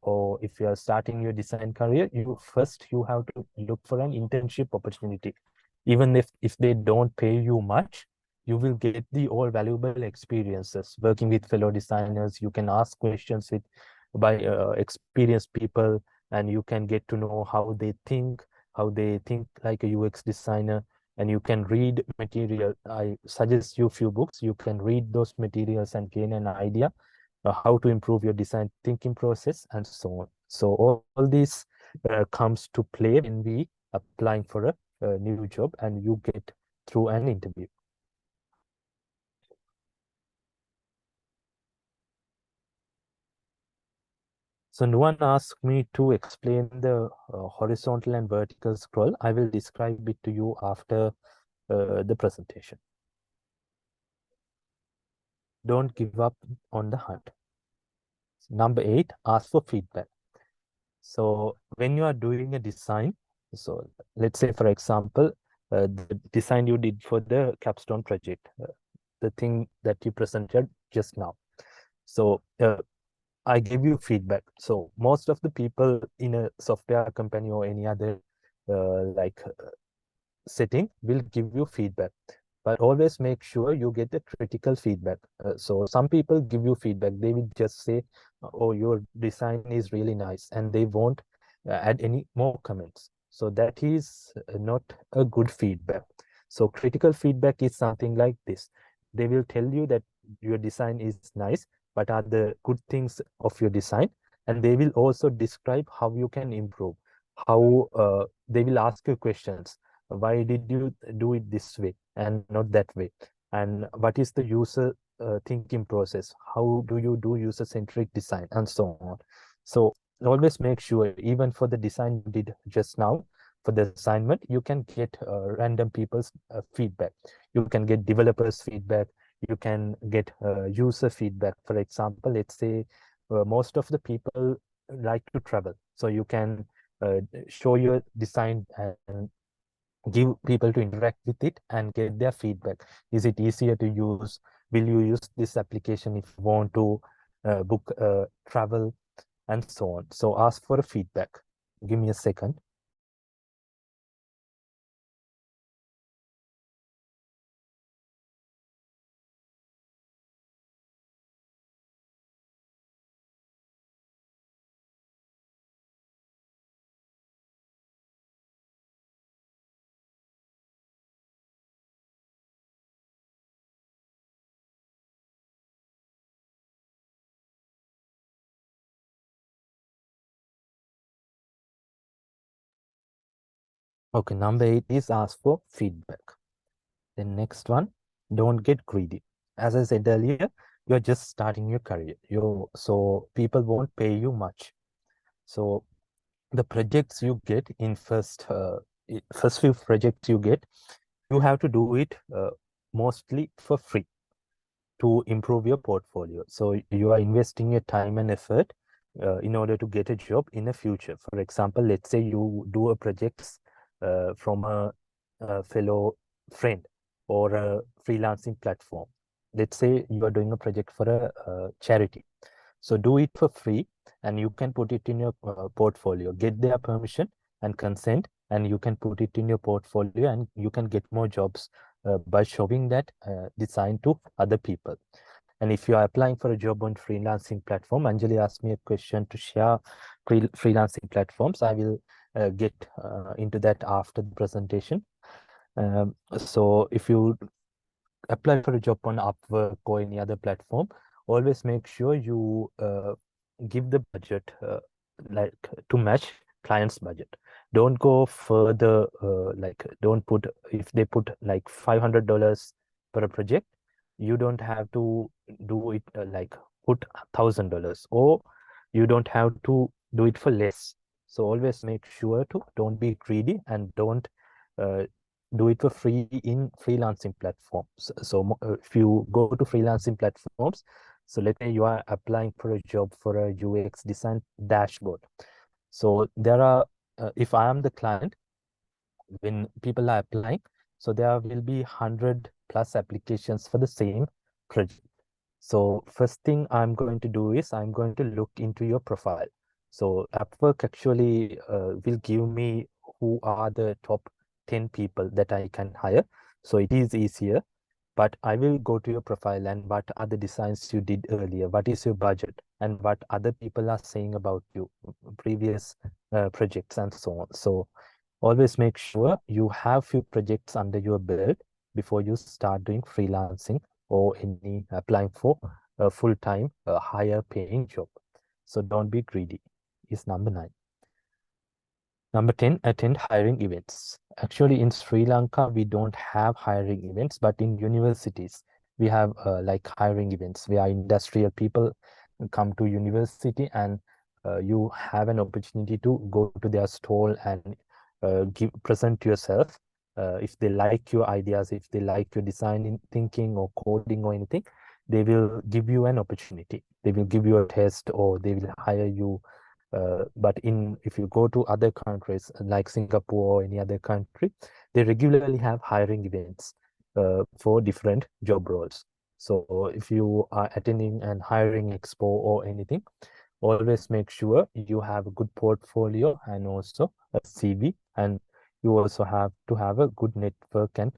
or if you are starting your design career, you have to look for an internship opportunity. Even if they don't pay you much, you will get the all valuable experiences working with fellow designers. You can ask questions with by experienced people, and you can get to know how they think like a UX designer, and you can read material. I suggest you few books. You can read those materials and gain an idea how to improve your design thinking process, and so on. So all these comes to play when we applying for a new job and you get through an interview. So no one asked me to explain the horizontal and vertical scroll. I will describe it to you after the presentation. Don't give up on the hunt. Number 8, ask for feedback. So when you are doing a design, so let's say, for example, the design you did for the capstone project, the thing that you presented just now. So I gave you feedback. So most of the people in a software company or any other like setting will give you feedback, but always make sure you get the critical feedback. So some people give you feedback, they will just say, oh, your design is really nice, and they won't add any more comments. So that is not a good feedback. So critical feedback is something like this. They will tell you that your design is nice, but are the good things of your design, and they will also describe how you can improve, how they will ask you questions. Why did you do it this way and not that way? And what is the user thinking process? How do you do user-centric design, and so on? So always make sure, even for the design you did just now, for the assignment, you can get random people's feedback. You can get developers' feedback. You can get user feedback. For example, let's say most of the people like to travel. So you can show your design and give people to interact with it and get their feedback. Is it easier to use? Will you use this application if you want to book travel, and so on? So ask for a feedback. Give me a second. Okay, number 8 is ask for feedback. The next one, don't get greedy. As I said earlier, you're just starting your career. So people won't pay you much. So the projects you get in first few projects you get, you have to do it mostly for free to improve your portfolio. So you are investing your time and effort in order to get a job in the future. For example, let's say you do a project from a fellow friend or a freelancing platform. Let's say you are doing a project for a charity. So do it for free, and you can put it in your portfolio. Get their permission and consent, and you can put it in your portfolio, and you can get more jobs by showing that design to other people. And if you are applying for a job on freelancing platform, Anjali asked me a question to share freelancing platforms. I will get into that after the presentation. So if you apply for a job on Upwork or any other platform, always make sure you give the budget like to match client's budget. Don't go further, like don't put, if they put like $500 per project, you don't have to do it like put $1,000, or you don't have to do it for less. So always make sure to don't be greedy and don't uh, do it for free in freelancing platforms. So if you go to freelancing platforms, so let's say you are applying for a job for a UX design dashboard. So there are, if I am the client, when people are applying, so there will be 100+ applications for the same project. So first thing I'm going to do is I'm going to look into your profile. So Upwork actually will give me who are the top 10 people that I can hire. So it is easier, but I will go to your profile and what are the designs you did earlier, what is your budget, and what other people are saying about you, previous projects and so on. So always make sure you have few projects under your belt before you start doing freelancing or any applying for a full-time, higher paying job. So don't be greedy is number 9. Number 10, attend hiring events. Actually, in Sri Lanka, we don't have hiring events, but in universities, we have like hiring events where industrial people come to university, and you have an opportunity to go to their stall and present yourself. If they like your ideas, if they like your design thinking or coding or anything, they will give you an opportunity. They will give you a test, or they will hire you. But if you go to other countries like Singapore or any other country, they regularly have hiring events for different job roles. So if you are attending an hiring expo or anything, always make sure you have a good portfolio and also a CV, and you also have to have a good network and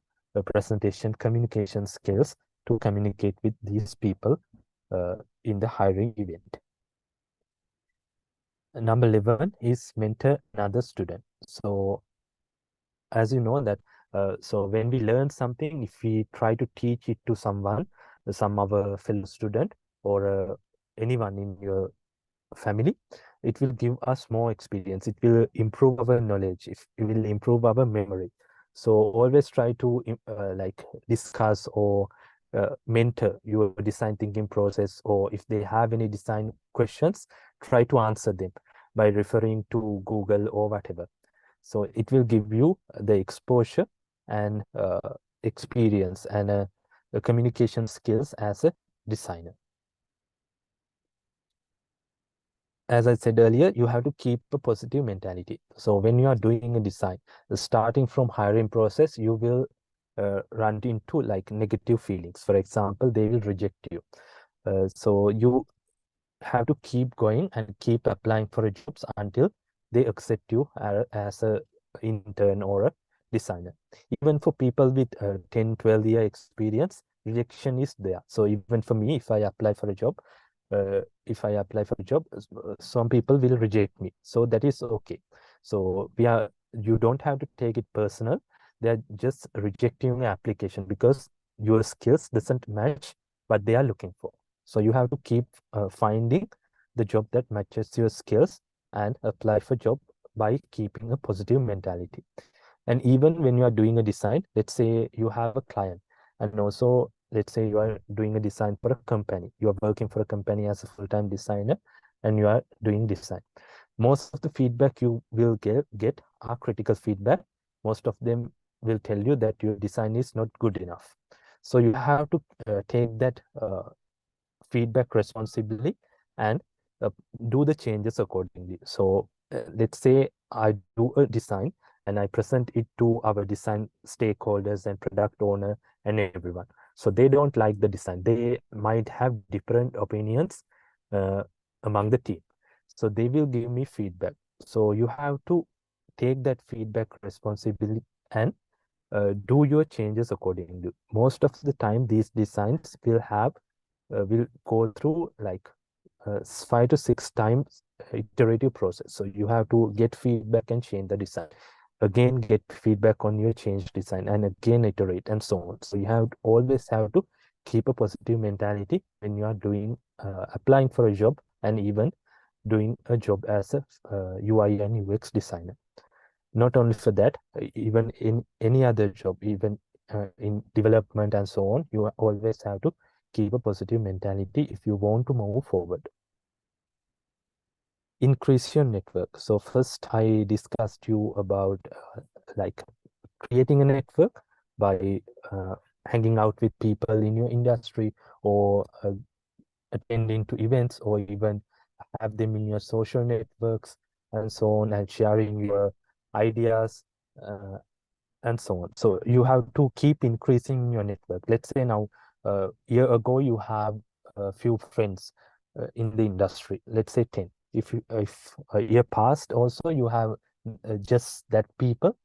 presentation communication skills to communicate with these people in the hiring event. Number 11 is mentor another student. So as you know that, so when we learn something, if we try to teach it to someone, some other fellow student, or anyone in your family, it will give us more experience. It will improve our knowledge. It will improve our memory. So always try to like discuss or mentor your design thinking process, or if they have any design questions, try to answer them by referring to Google or whatever. So it will give you the exposure and experience and communication skills as a designer. As I said earlier, you have to keep a positive mentality. So when you are doing a design, starting from hiring process, you will run into like negative feelings. For example, they will reject you. So you have to keep going and keep applying for jobs until they accept you as a intern or a designer. Even for people with 10, 12-year experience, rejection is there. So even for me, if I apply for a job, some people will reject me. So that is okay. So you don't have to take it personal. They're just rejecting your application because your skills doesn't match what they are looking for. So you have to keep finding the job that matches your skills and apply for job by keeping a positive mentality. And even when you are doing a design, let's say you have a client, and also let's say you are doing a design for a company. You are working for a company as a full-time designer, and you are doing design. Most of the feedback you will get are critical feedback. Most of them will tell you that your design is not good enough. So you have to take that feedback responsibly and uh, do the changes accordingly. So let's say I do a design and I present it to our design stakeholders and product owner and everyone. So they don't like the design. They might have different opinions uh, among the team. So they will give me feedback. So you have to take that feedback responsibly and do your changes accordingly. Most of the time, these designs will go through like 5 to 6 times iterative process. So you have to get feedback and change the design. Again, get feedback on your change design and again iterate and so on. So you always have to keep a positive mentality when you are doing applying for a job and even doing a job as a UI and UX designer. not only for that, even in any other job, even in development and so on, you always have to keep a positive mentality if you want to move forward. Increase your network. So first I discussed you about like creating a network by hanging out with people in your industry, or attending to events, or even have them in your social networks and so on, and sharing your ideas and so on. So you have to keep increasing your network. Let's say now, a year ago, you have a few friends in the industry, let's say 10. If a year passed also, you have just that people,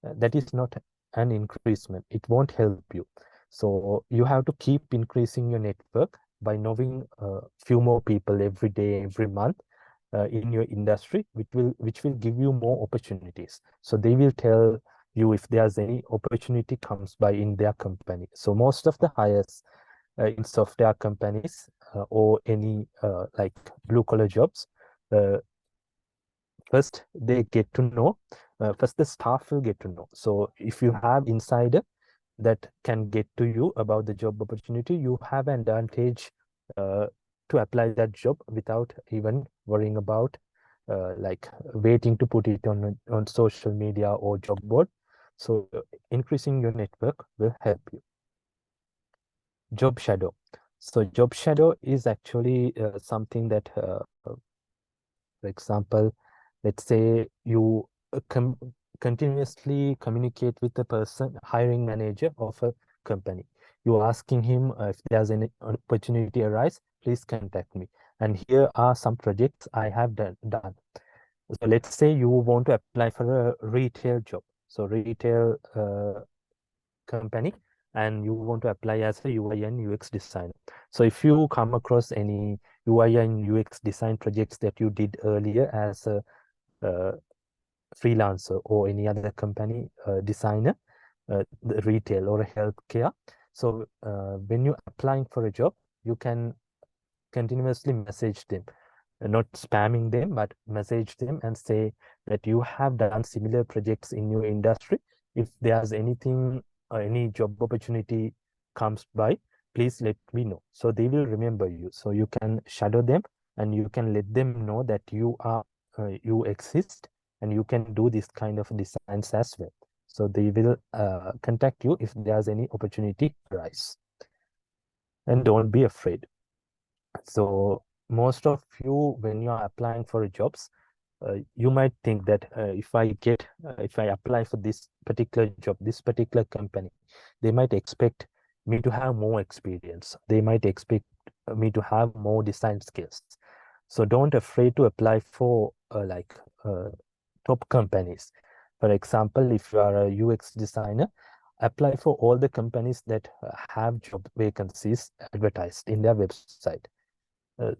that is not an increasement. It won't help you. So you have to keep increasing your network by knowing a few more people every day, every month in your industry, which will give you more opportunities. So they will tell you if there's any opportunity comes by in their company. So most of the hires in software companies or any like blue collar jobs, uh, first they get to know, first the staff will get to know. So if you have insider that can get to you about the job opportunity, you have an advantage uh, to apply that job without even worrying about like waiting to put it on social media or job board. So increasing your network will help you. Job shadow. So job shadow is actually something that for example, let's say you continuously communicate with the person, hiring manager of a company. You're asking him if there's any opportunity arise, please contact me. And here are some projects I have done. So let's say you want to apply for a retail job. So retail company, and you want to apply as a UI and UX designer. So if you come across any UI and UX design projects that you did earlier as a freelancer or any other company designer, the retail or healthcare. So when you're applying for a job, you can continuously message them, not spamming them, but message them and say that you have done similar projects in your industry. If there's anything, any job opportunity comes by, please let me know. So they will remember you. So you can shadow them and you can let them know that you exist and you can do this kind of designs as well. So they will contact you if there's any opportunity arise. And don't be afraid. So most of you, when you are applying for jobs, you might think that if I apply for this particular job, this particular company, they might expect me to have more experience. They might expect me to have more design skills. So don't afraid to apply for top companies. For example, if you are a UX designer, apply for all the companies that have job vacancies advertised in their website.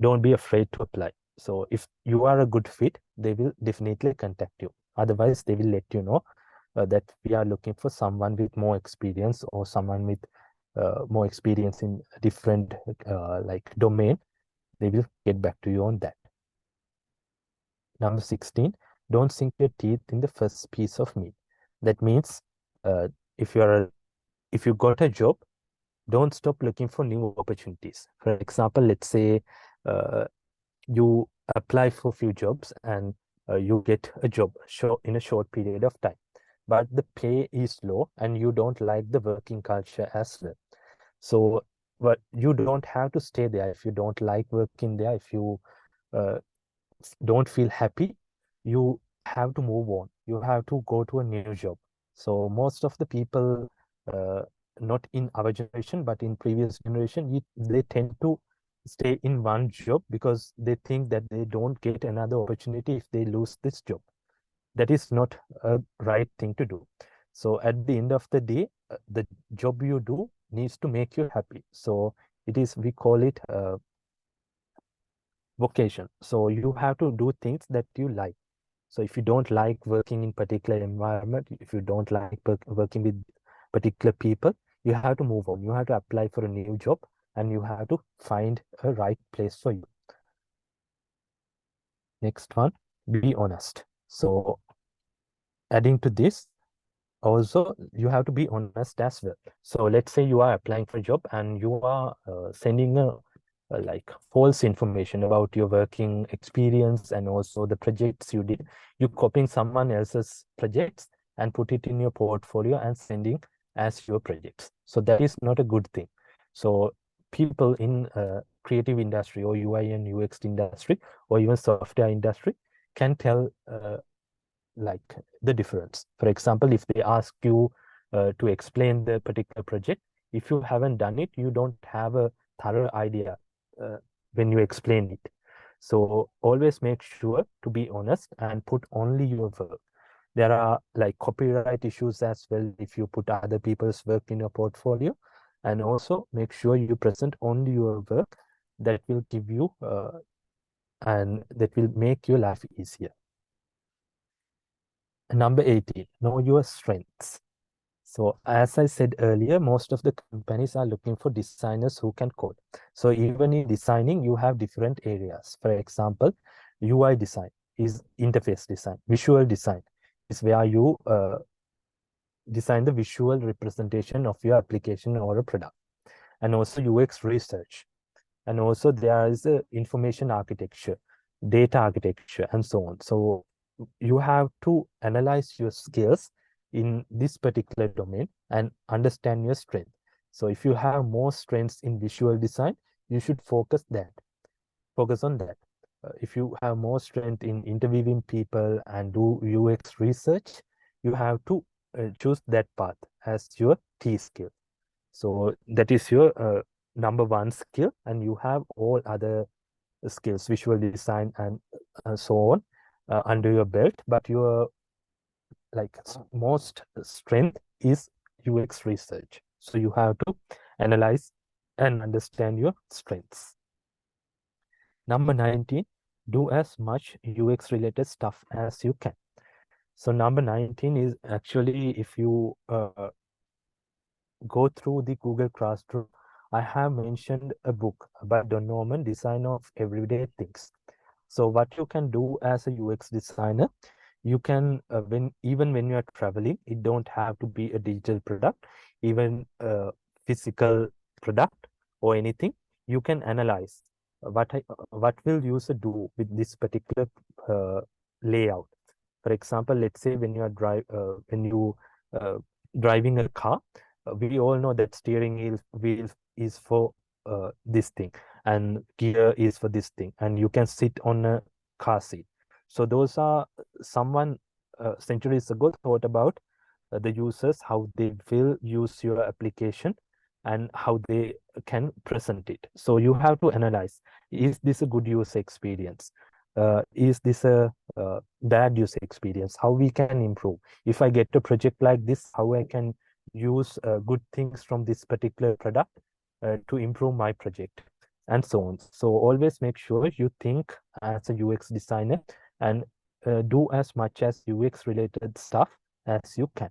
Don't be afraid to apply. So if you are a good fit, they will definitely contact you. Otherwise, they will let you know that we are looking for someone with more experience, or someone with more experience in a different like domain. They will get back to you on that. Number 16, don't sink your teeth in the first piece of meat. That means uh, if if you got a job, don't stop looking for new opportunities. For example, let's say uh, you apply for a few jobs and you get a job in a short period of time, but the pay is low and you don't like the working culture as well. So but you don't have to stay there. If you don't like working there, if you uh, don't feel happy, you have to move on. You have to go to a new job. So most of the people, uh, not in our generation, but in previous generation, they tend to stay in one job because they think that they don't get another opportunity if they lose this job. That is not a right thing to do. So at the end of the day, the job you do needs to make you happy. So we call it vocation. So you have to do things that you like. So if you don't like working in particular environment, if you don't like working with particular people, you have to move on. You have to apply for a new job and you have to find a right place for you. Next one, be honest. So adding to this, also you have to be honest as well. So let's say you are applying for a job and you are sending like false information about your working experience and also the projects you did. You copying someone else's projects and put it in your portfolio and sending as your projects. So that is not a good thing. So people in creative industry or UI and UX industry or even software industry can tell like the difference. For example, if they ask you to explain the particular project, if you haven't done it, you don't have a thorough idea uh, when you explain it. So always make sure to be honest and put only your work. There are like copyright issues as well if you put other people's work in your portfolio. And also make sure you present only your work that will give you and that will make your life easier. Number 18, know your strengths. So as I said earlier, most of the companies are looking for designers who can code. So even in designing, you have different areas. For example, UI design is interface design. Visual design is where you design the visual representation of your application or a product. And also UX research. And also there is information architecture, data architecture, and so on. So you have to analyze your skills in this particular domain and understand your strength. So if you have more strengths in visual design, you should focus on that. If you have more strength in interviewing people and do UX research, you have to choose that path as your T skill. So that is your number one skill, and you have all other skills, visual design and so on, under your belt. But your like most strength is UX research. So you have to analyze and understand your strengths. Number 19, do as much UX related stuff as you can. So number 19 is actually, if you go through the Google Classroom, I have mentioned a book by Don Norman, Design of Everyday Things. So what you can do as a UX designer, you can, even when you are traveling, it don't have to be a digital product, even a physical product or anything, you can analyze what will user do with this particular layout. For example, let's say when you are driving a car, we all know that steering wheel is for this thing, and gear is for this thing, and you can sit on a car seat. So those are someone centuries ago thought about the users, how they will use your application and how they can present it. So you have to analyze, is this a good user experience? Is this a bad user experience? How we can improve? If I get a project like this, how I can use good things from this particular product to improve my project, and so on. So always make sure you think as a UX designer and do as much as UX related stuff as you can.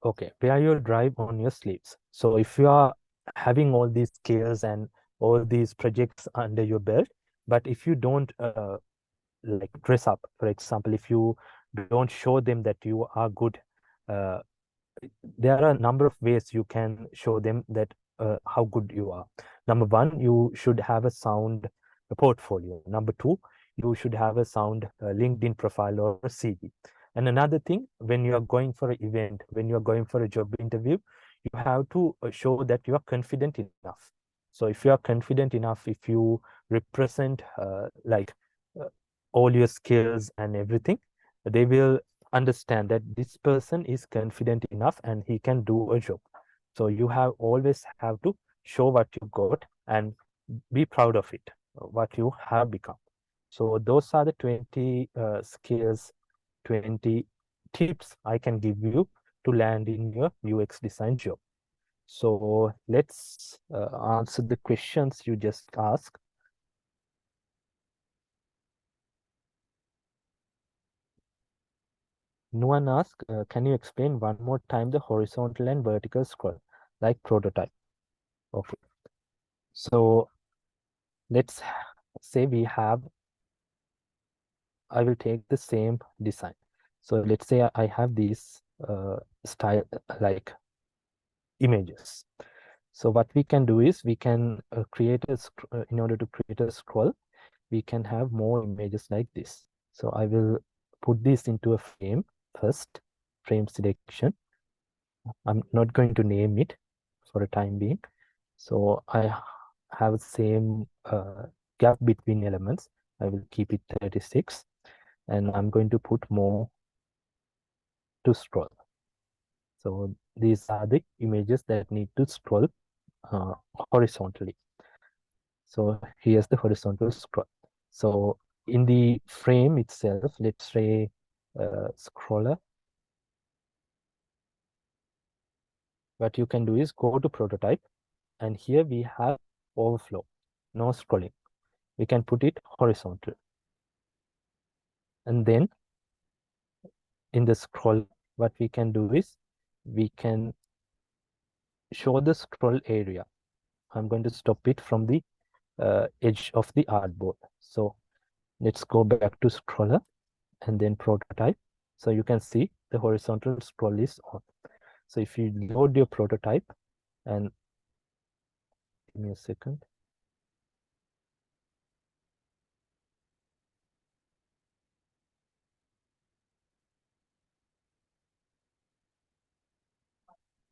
Okay, wear your drive on your sleeves. So if you are having all these skills and all these projects under your belt, but if you don't like dress up, for example, if you don't show them that you are good, uh, there are a number of ways you can show them that how good you are. Number one, you should have a sound portfolio. Number two, you should have a sound LinkedIn profile or a CV. And another thing, when you are going for an event, when you are going for a job interview, you have to show that you are confident enough. So if you are confident enough, if you represent uh, all your skills and everything, they will understand that this person is confident enough and he can do a job. So you have always have to show what you got and be proud of it, what you have become. So those are the 20 skills, 20 tips I can give you to land in your UX design job. So let's answer the questions you just asked. No one asked, can you explain one more time the horizontal and vertical scroll, like prototype? Okay. So let's say we have I will take the same design. So let's say I have these style like images. So what we can do is we can create in order to create a scroll, we can have more images like this. So I will put this into a frame first, frame selection. I'm not going to name it for a time being. So I have same gap between elements. I will keep it 36 and I'm going to put more to scroll. So these are the images that need to scroll horizontally. So here's the horizontal scroll. So in the frame itself, let's say scroller. What you can do is go to prototype, and here we have overflow, no scrolling. We can put it horizontal. And then in the scroll, what we can do is we can show the scroll area. I'm going to stop it from the edge of the artboard. So let's go back to scroller and then prototype. So you can see the horizontal scroll is on. So if you load your prototype and give me a second.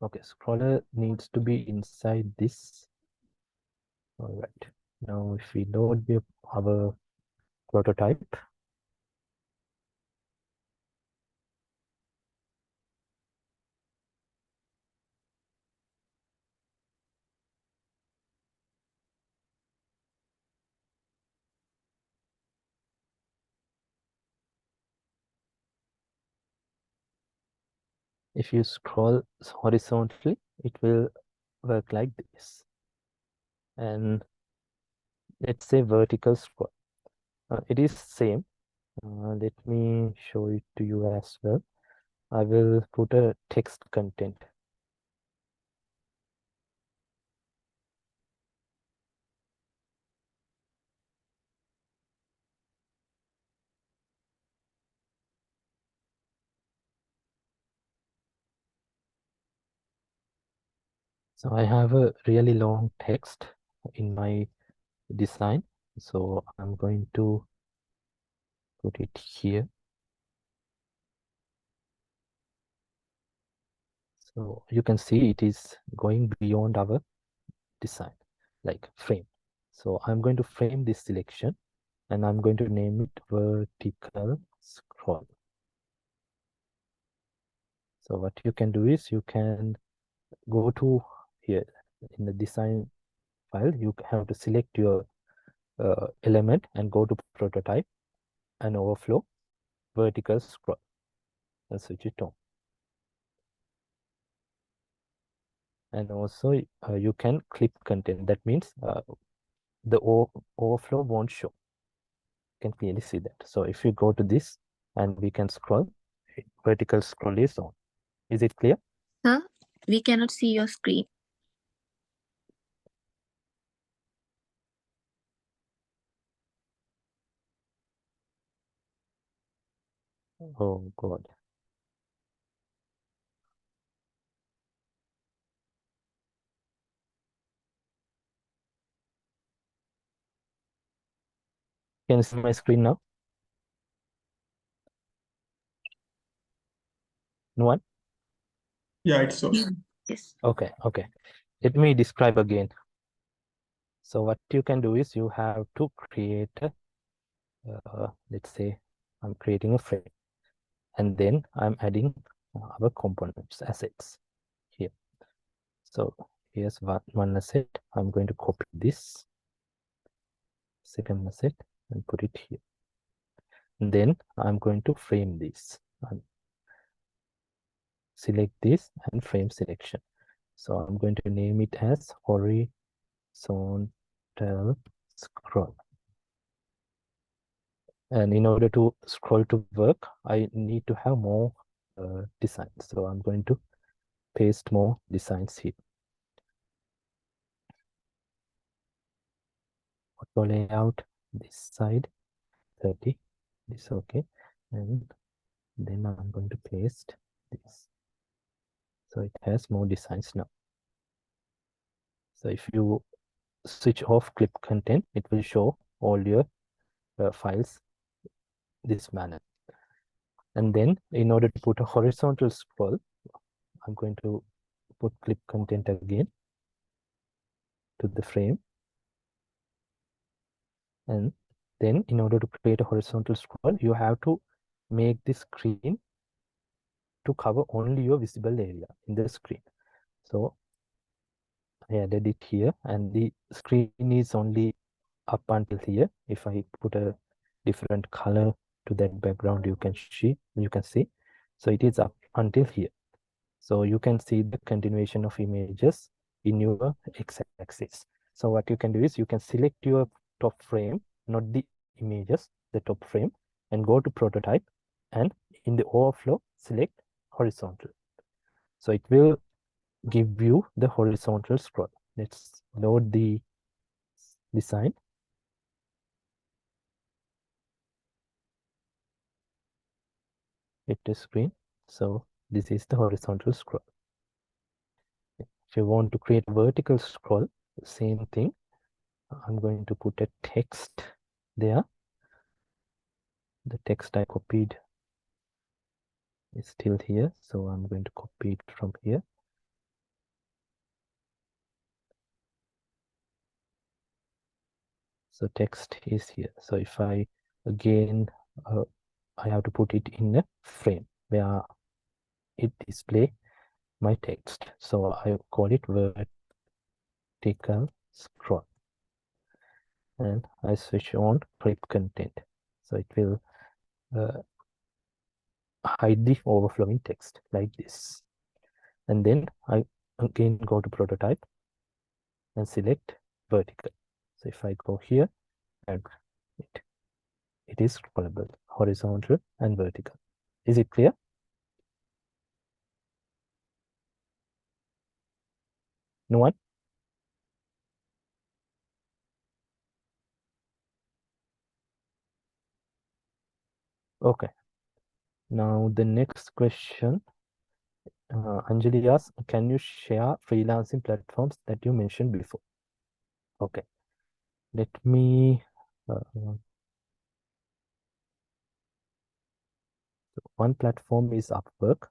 Okay, scroller needs to be inside this. All right. Now if we load our prototype, if you scroll horizontally, it will work like this. And let's say vertical scroll. It is same. Let me show it to you as well. I will put a text content. So I have a really long text in my design. So I'm going to put it here. So you can see it is going beyond our design, like frame. So I'm going to frame this selection and I'm going to name it vertical scroll. So what you can do is you can go to here in the design file, you have to select your element and go to prototype and overflow vertical scroll and switch it on. And also you can clip content. That means the overflow won't show. You can clearly see that. So if you go to this and we can scroll, vertical scroll is on. Is it clear? Sir, we cannot see your screen. Oh God. Can you see my screen now? No one? Yeah, it's so. Yes. Okay. Let me describe again. So what you can do is you have to create let's say I'm creating a frame and then I'm adding our components assets here. So here's one asset. I'm going to copy this second asset and put it here. And then I'm going to frame this and select this and frame selection. So I'm going to name it as horizontal scroll. And in order to scroll to work, I need to have more designs. So I'm going to paste more designs here. Auto layout this side 30. this, okay, and then I'm going to paste this. So it has more designs now. So if you switch off clip content, it will show all your files this manner. And then in order to put a horizontal scroll, I'm going to put clip content again to the frame. And then in order to create a horizontal scroll, you have to make the screen to cover only your visible area in the screen. So I added it here, and the screen is only up until here. If I put a different color to that background, you can see. So it is up until here. So you can see the continuation of images in your x-axis. So what you can do is you can select your top frame, not the images, the top frame, and go to prototype, and in the overflow, select horizontal. So it will give you the horizontal scroll. Let's load the design. Hit the screen. So this is the horizontal scroll. If you want to create a vertical scroll, same thing. I'm going to put a text there. The text I copied is still here, so I'm going to copy it from here. So text is here. So if I again, I have to put it in a frame where it display my text. So I call it vertical scroll, and I switch on clip content. So it will hide the overflowing text like this. And then I again go to prototype and select vertical. So if I go here and it is scrollable, horizontal and vertical. Is it clear? No one? Okay. Now the next question, Anjali asks, can you share freelancing platforms that you mentioned before? Okay. Let me, one platform is Upwork.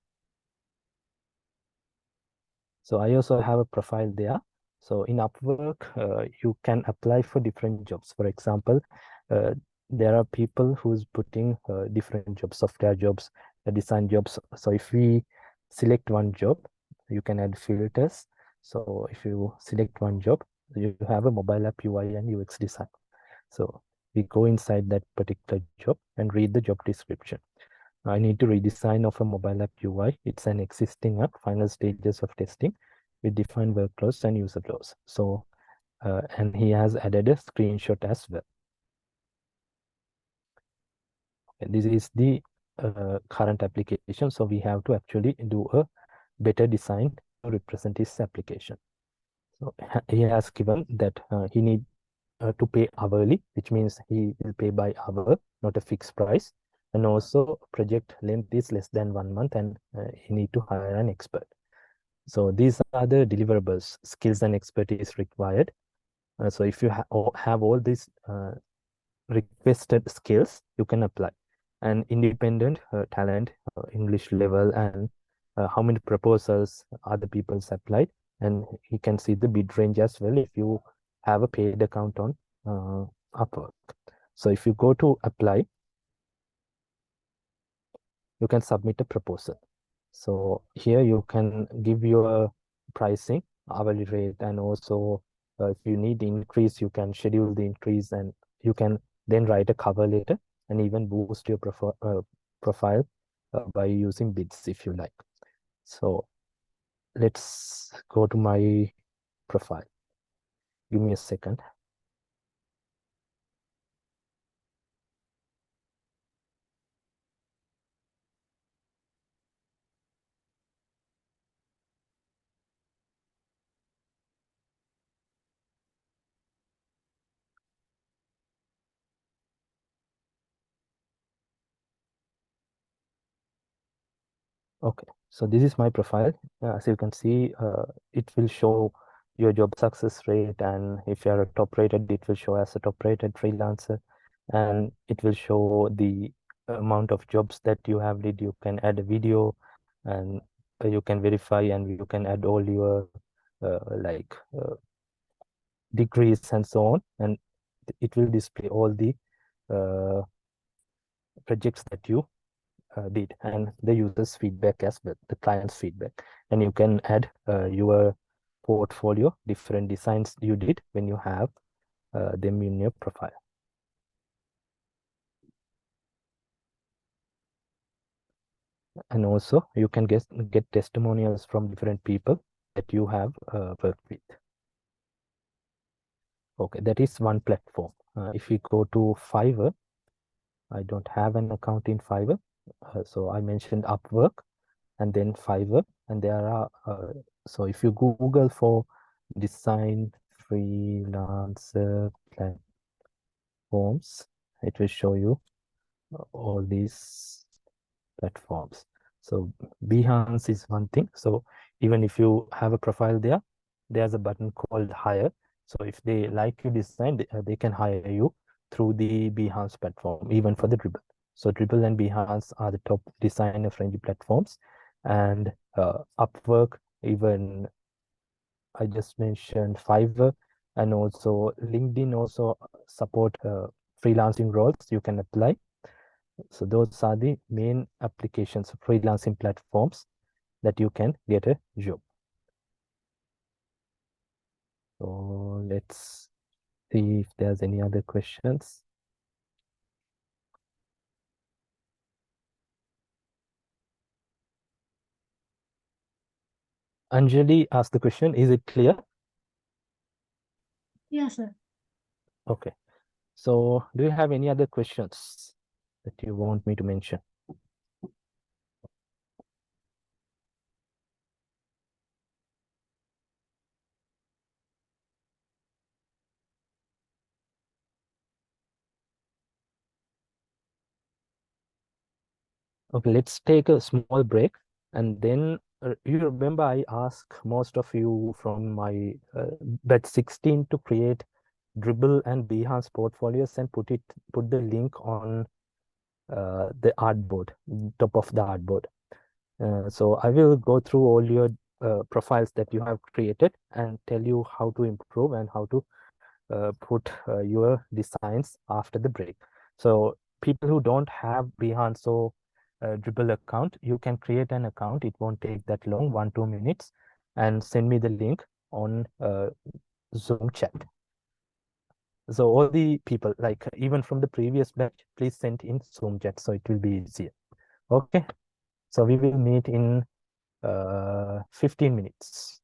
So I also have a profile there. So in Upwork, you can apply for different jobs. For example, uh, there are people who's putting different jobs, software jobs, design jobs. So if we select one job, you can add filters. So if you select one job, you have a mobile app UI and UX design. So we go inside that particular job and read the job description. I need to redesign of a mobile app UI. It's an existing app, final stages of testing with defined workflows and user flows. So, and he has added a screenshot as well. And this is the current application. So we have to actually do a better design to represent his application. So he has given that he need to pay hourly, which means he will pay by hour, not a fixed price. And also project length is less than 1 month, and you need to hire an expert. So these are the deliverables, skills and expertise required. So if you have all these requested skills, you can apply. And independent talent, English level, and how many proposals other people's applied. And you can see the bid range as well if you have a paid account on Upwork. So if you go to apply, you can submit a proposal. So here you can give your pricing, hourly rate, and also if you need the increase, you can schedule the increase, and you can then write a cover letter and even boost your profile by using bids if you like. So let's go to my profile. Give me a second. Okay, so this is my profile. As you can see, it will show your job success rate, and if you are a top rated, it will show as a top rated freelancer, and it will show the amount of jobs that you have did. You can add a video, and you can verify, and you can add all your like degrees and so on, and it will display all the uh, projects that you did, and the user's feedback as well, the client's feedback. And you can add your portfolio, different designs you did when you have them in your profile. And also you can get testimonials from different people that you have worked with. Okay, that is one platform. If we go to Fiverr, I don't have an account in Fiverr, so I mentioned Upwork and then Fiverr, and there are so if you Google for design freelancer platforms, it will show you all these platforms. So Behance is one thing. So even if you have a profile there, there's a button called hire. So if they like your design, they can hire you through the Behance platform, even for the Dribble. So Dribble and Behance are the top designer friendly platforms, and Upwork, even I just mentioned Fiverr, and also LinkedIn also support freelancing roles you can apply. So those are the main applications, freelancing platforms that you can get a job. So let's see if there's any other questions. Anjali asked the question, is it clear? Yes, sir. Okay. So do you have any other questions that you want me to mention? Okay, let's take a small break, and then you remember I asked most of you from my batch 16 to create Dribble and Behance portfolios and put the link on the artboard, top of the artboard. So I will go through all your profiles that you have created and tell you how to improve and how to put your designs after the break. So people who don't have Behance or Dribble account, you can create an account. It won't take that long, 1-2 minutes, and send me the link on Zoom chat. So all the people, like even from the previous batch, please send in Zoom chat so it will be easier. Okay, so we will meet in 15 minutes.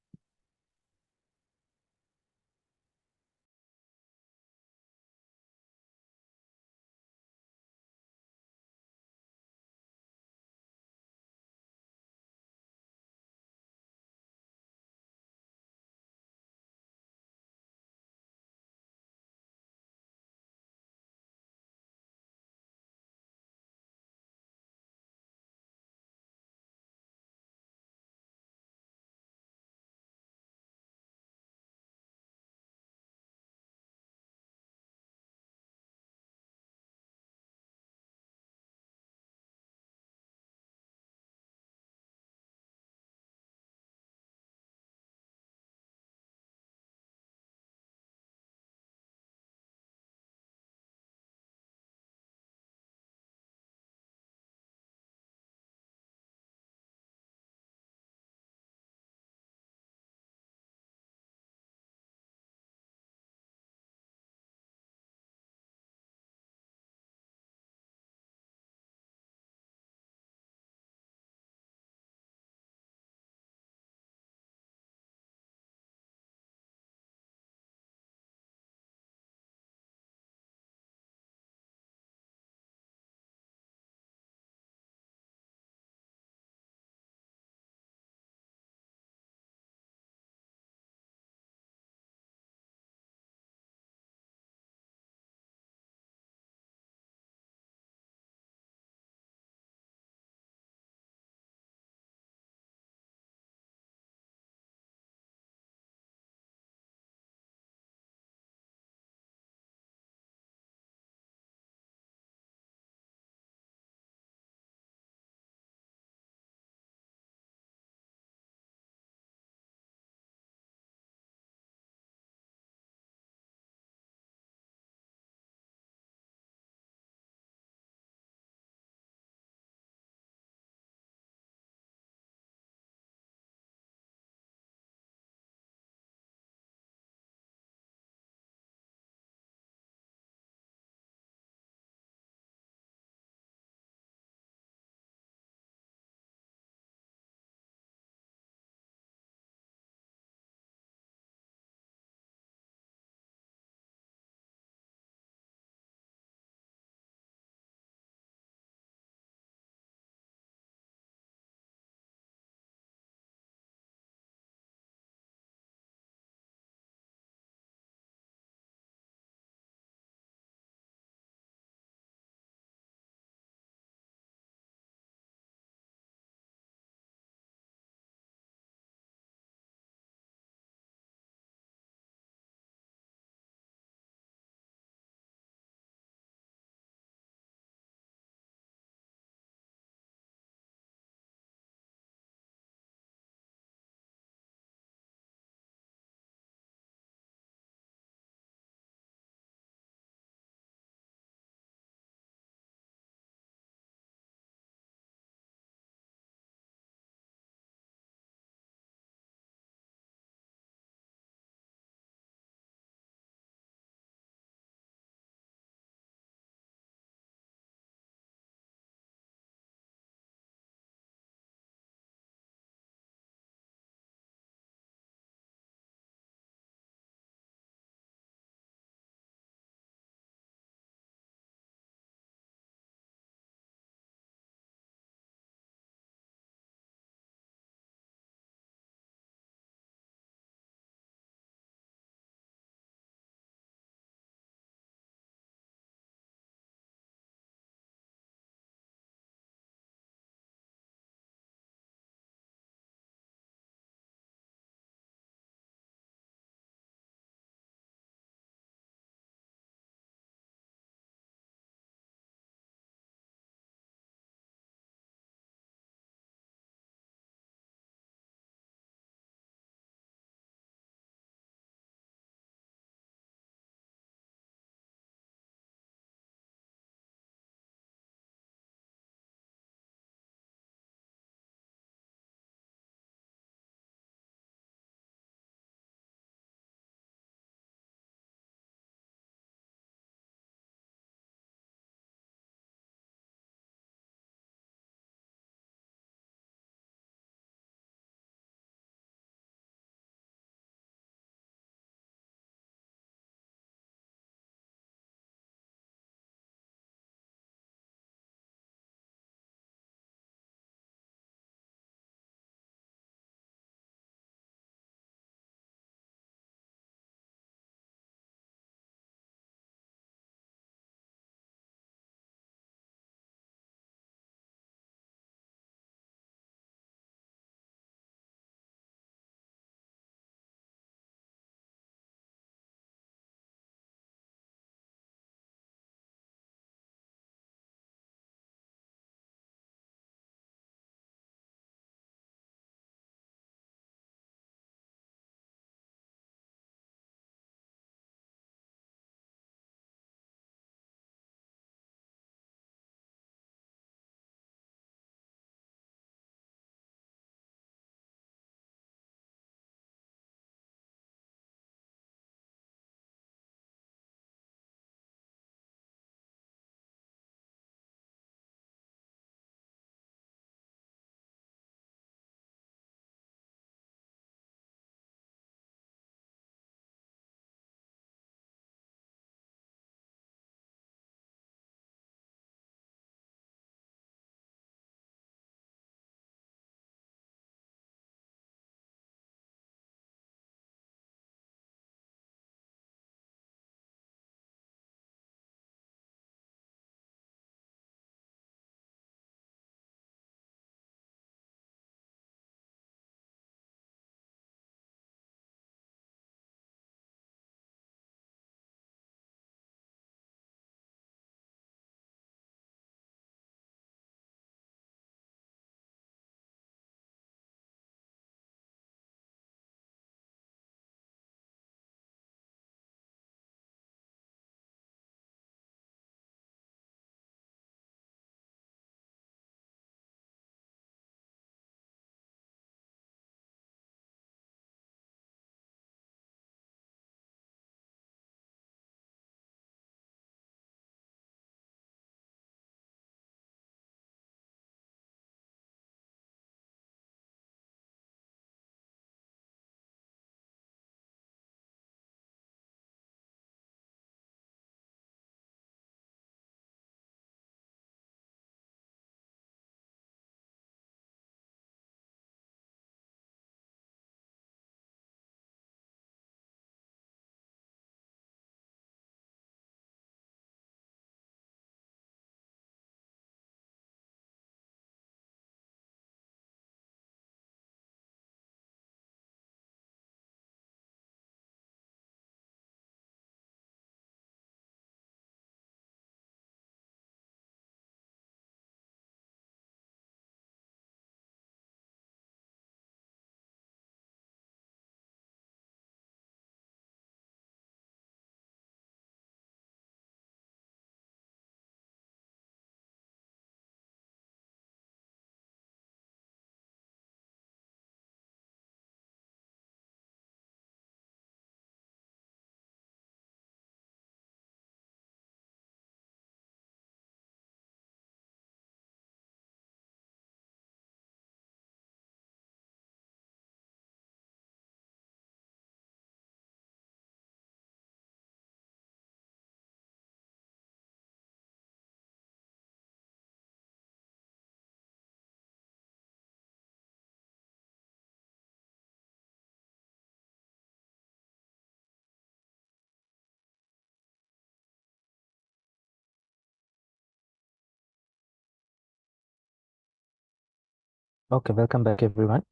Okay, welcome back everyone.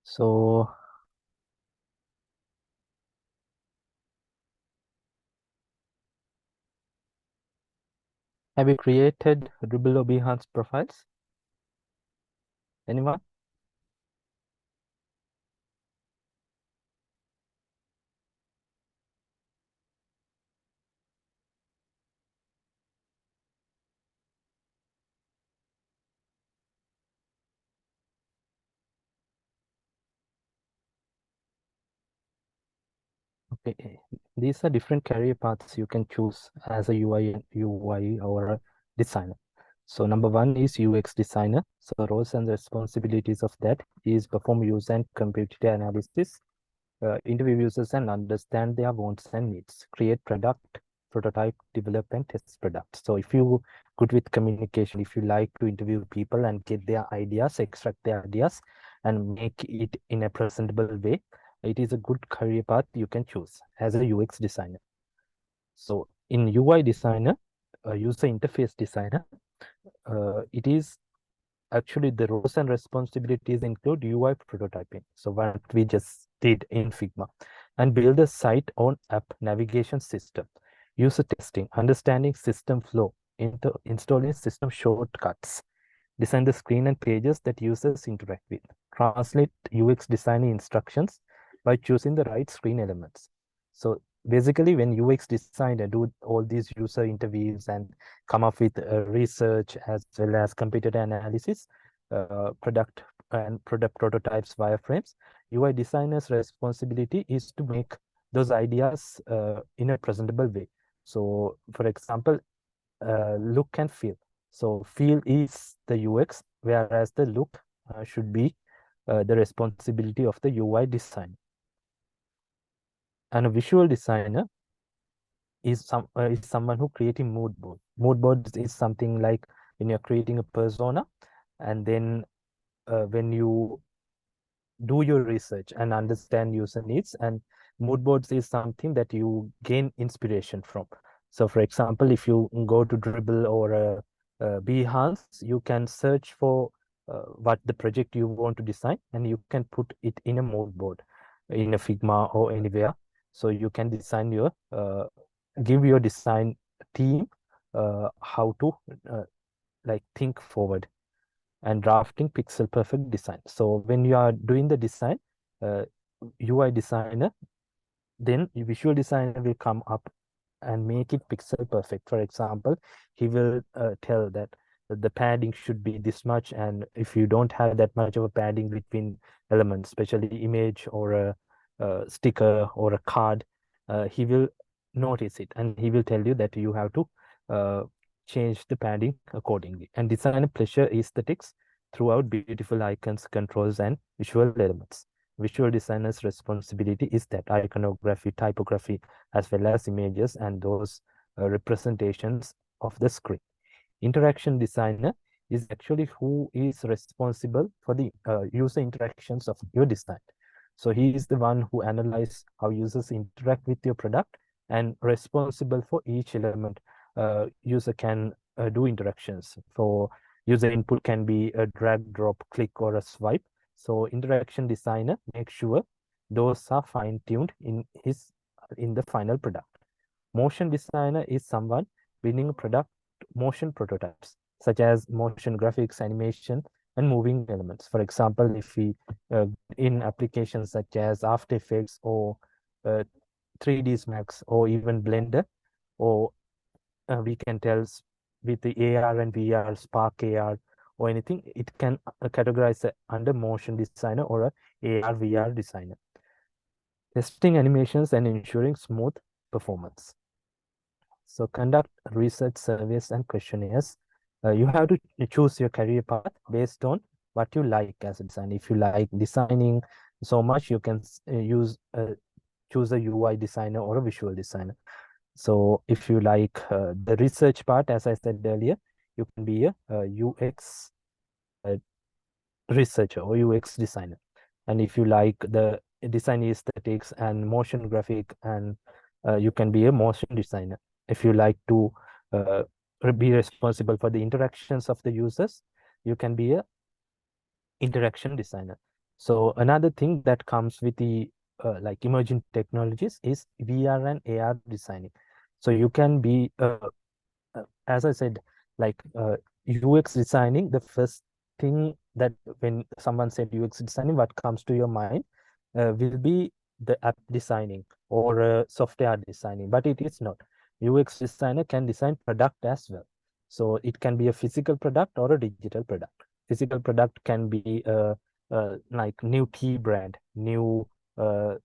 So have you created Dribble or Behance profiles? Anyone? Okay, these are different career paths you can choose as a UI or a designer. So number one is UX designer. So roles and responsibilities of that is perform user and computer analysis, interview users and understand their wants and needs, create product, prototype, develop and test products. So if you good with communication, if you like to interview people and get their ideas, extract their ideas and make it in a presentable way, it is a good career path you can choose as a UX designer. So in UI designer, user interface designer, it is actually the roles and responsibilities include UI prototyping. So what we just did in Figma, and build a site on app navigation system, user testing, understanding system flow, installing system shortcuts, design the screen and pages that users interact with, translate UX design instructions by choosing the right screen elements. So basically when UX designer do all these user interviews and come up with research as well as computer analysis, product and product prototypes wireframes, UI designer's responsibility is to make those ideas in a presentable way. So for example, look and feel. So feel is the UX, whereas the look should be the responsibility of the UI design. And a visual designer is someone who creating mood board. Mood boards is something like when you're creating a persona, and then when you do your research and understand user needs, and mood boards is something that you gain inspiration from. So for example, if you go to Dribble or Behance, you can search for what the project you want to design, and you can put it in a mood board in a Figma or anywhere. So you can design your give your design team how to like think forward, and drafting pixel perfect design. So when you are doing the design, uh, UI designer, then visual designer will come up and make it pixel perfect. For example, he will tell that the padding should be this much, and if you don't have that much of a padding between elements, especially image or a sticker or a card, he will notice it and he will tell you that you have to uh, change the padding accordingly. And design pleasure aesthetics throughout beautiful icons, controls, and visual elements. Visual designer's responsibility is that iconography, typography, as well as images and those representations of the screen. Interaction designer is actually who is responsible for the user interactions of your design. So he is the one who analyzes how users interact with your product and responsible for each element. User can do interactions. For user input can be a drag, drop, click, or a swipe. So interaction designer makes sure those are fine-tuned in the final product. Motion designer is someone building product motion prototypes, such as motion graphics, animation, and moving elements. For example, if we in applications such as After Effects or 3ds Max or even Blender, or we can tell with the AR and VR, Spark AR, or anything, it can categorize under motion designer or a AR VR designer. Testing animations and ensuring smooth performance. So conduct research surveys and questionnaires. You have to choose your career path based on what you like as a designer. If you like designing so much, you can choose a UI designer or a visual designer. So if you like the research part, as I said earlier, you can be a UX uh, researcher or UX designer. And if you like the design aesthetics and motion graphic, and you can be a motion designer. If you like to be responsible for the interactions of the users, you can be a interaction designer. So another thing that comes with the like emerging technologies is VR and AR designing. So you can be as I said, like UX designing, the first thing that when someone said UX designing, what comes to your mind will be the app designing or software designing, but it is not. UX designer can design product as well. So it can be a physical product or a digital product. Physical product can be like new tea brand, new uh,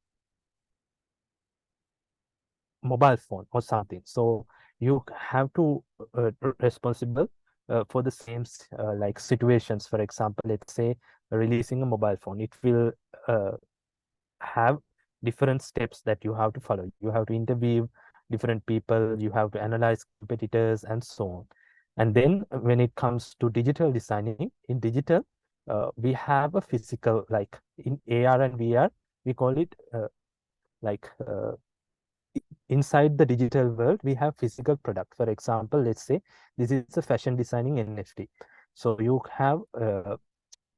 mobile phone or something. So you have to responsible for the same like situations. For example, let's say releasing a mobile phone, it will uh, have different steps that you have to follow. You have to interview different people, you have to analyze competitors and so on. And then when it comes to digital designing, in digital, we have a physical, like in AR and VR, we call it like inside the digital world, we have physical product. For example, let's say this is a fashion designing NFT. So you have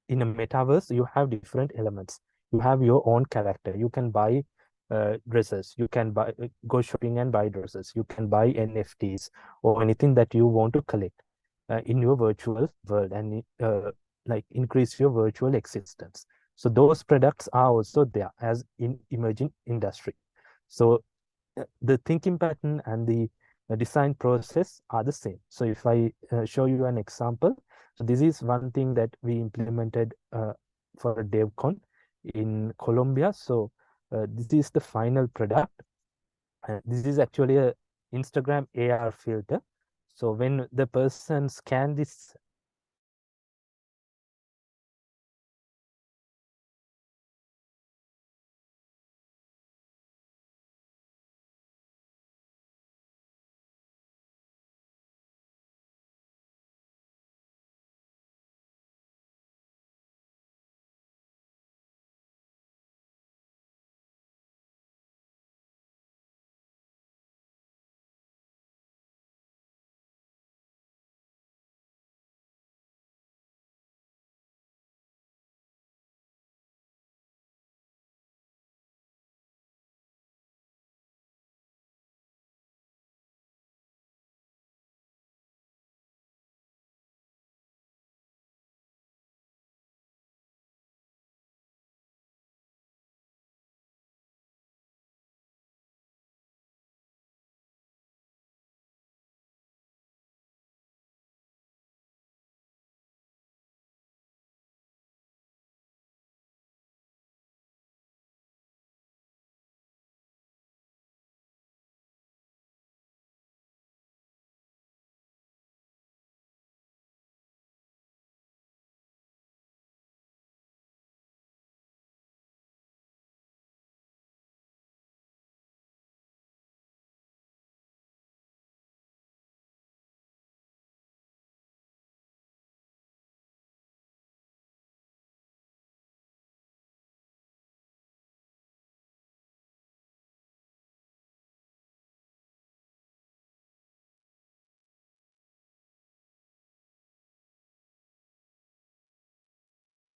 in a metaverse, you have different elements. You have your own character. You can buy dresses. You can buy go shopping and buy dresses. You can buy NFTs or anything that you want to collect in your virtual world and like increase your virtual existence. So those products are also there as in emerging industry. So the thinking pattern and the design process are the same. So if I show you an example, so this is one thing that we implemented for a DevCon in Colombia. So this is the final product. This is actually a Instagram AR filter. So when the person scan this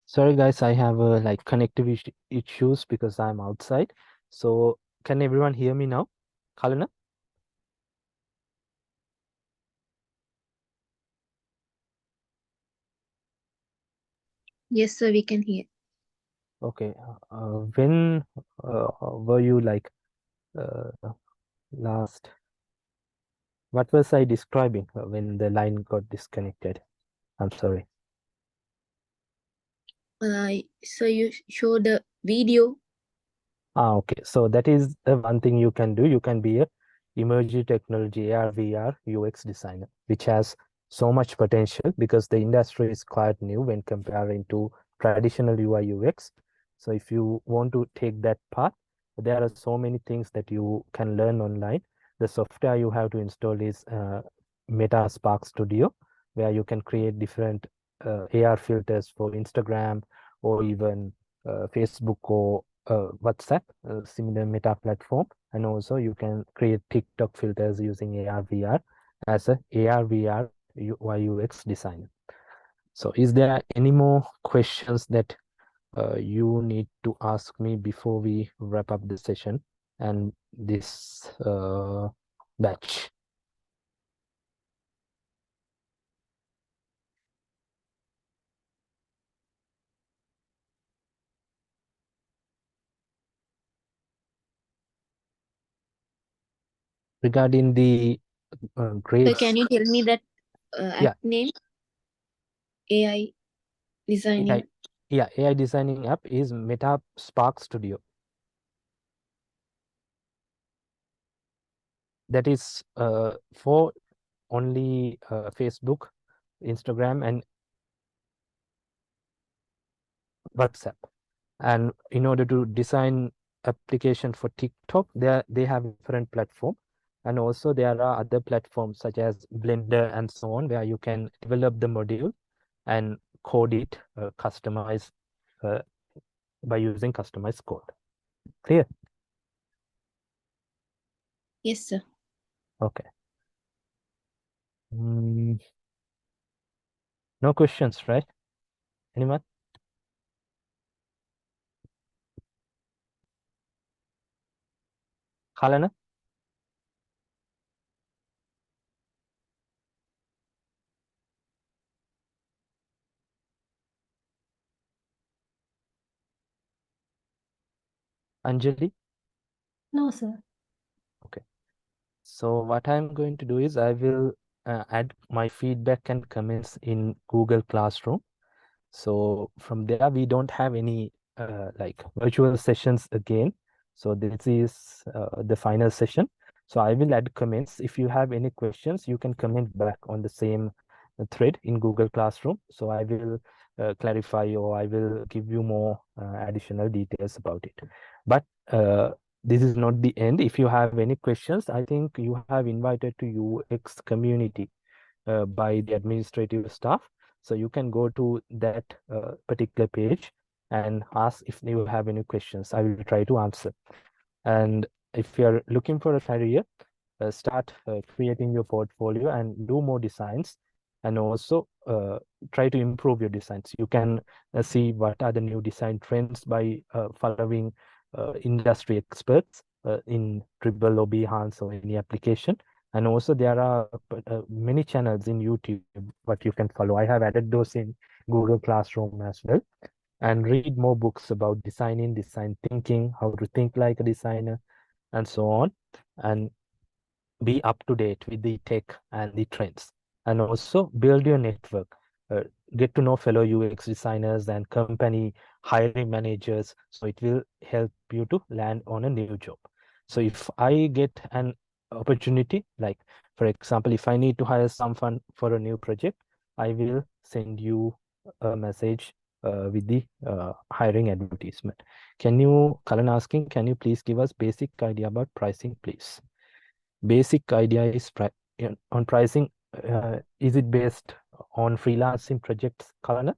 Sorry guys, I have like connectivity issues because I'm outside. So can everyone hear me now? Kalana? Yes, sir, we can hear. Okay. When were you like uh, last? What was I describing when the line got disconnected? I'm sorry. So you show the video. Okay. So that is one thing you can do. You can be a emerging technology AR, VR, UX designer, which has so much potential because the industry is quite new when comparing to traditional UI UX. So if you want to take that path, there are so many things that you can learn online. The software you have to install is Meta Spark Studio, where you can create different AR filters for Instagram or even Facebook or WhatsApp, similar Meta platform. And also you can create TikTok filters using AR VR as a AR VR UI UX designer. So is there any more questions that you need to ask me before we wrap up the session and this batch? Regarding the So grades, can you tell me that Yeah. app name? AI designing. AI designing app is Meta Spark Studio. That is for only Facebook, Instagram, and WhatsApp. And in order to design application for TikTok, they have different platform. And also there are other platforms such as Blender and so on, where you can develop the module and code it, customize by using customized code. Clear? Yes, sir. Okay. No questions, right? Anyone? Kalana? Anjali? No, sir. Okay. So what I'm going to do is I will add my feedback and comments in Google Classroom. So from there, we don't have any like virtual sessions again. So this is the final session. So I will add comments. If you have any questions, you can comment back on the same thread in Google Classroom. So I will clarify, or I will give you more additional details about it. But this is not the end. If you have any questions, I think you have invited to UX community by the administrative staff. So you can go to that particular page and ask if you have any questions. I will try to answer. And if you're looking for a career, start creating your portfolio and do more designs, and also try to improve your designs. You can see what are the new design trends by following industry experts in Dribble or Behance or any application. And also there are many channels in YouTube what you can follow. I have added those in Google Classroom as well. And read more books about designing, design thinking, how to think like a designer, and so on. And be up to date with the tech and the trends, and also build your network. uh, get to know fellow UX designers and company hiring managers, so it will help you to land on a new job. So if I get an opportunity, like for example, if I need to hire someone for a new project, I will send you a message with the hiring advertisement. Kalan asking, can you please give us basic idea about pricing, please? Basic idea is on pricing. Is it based on freelancing projects, Kalana?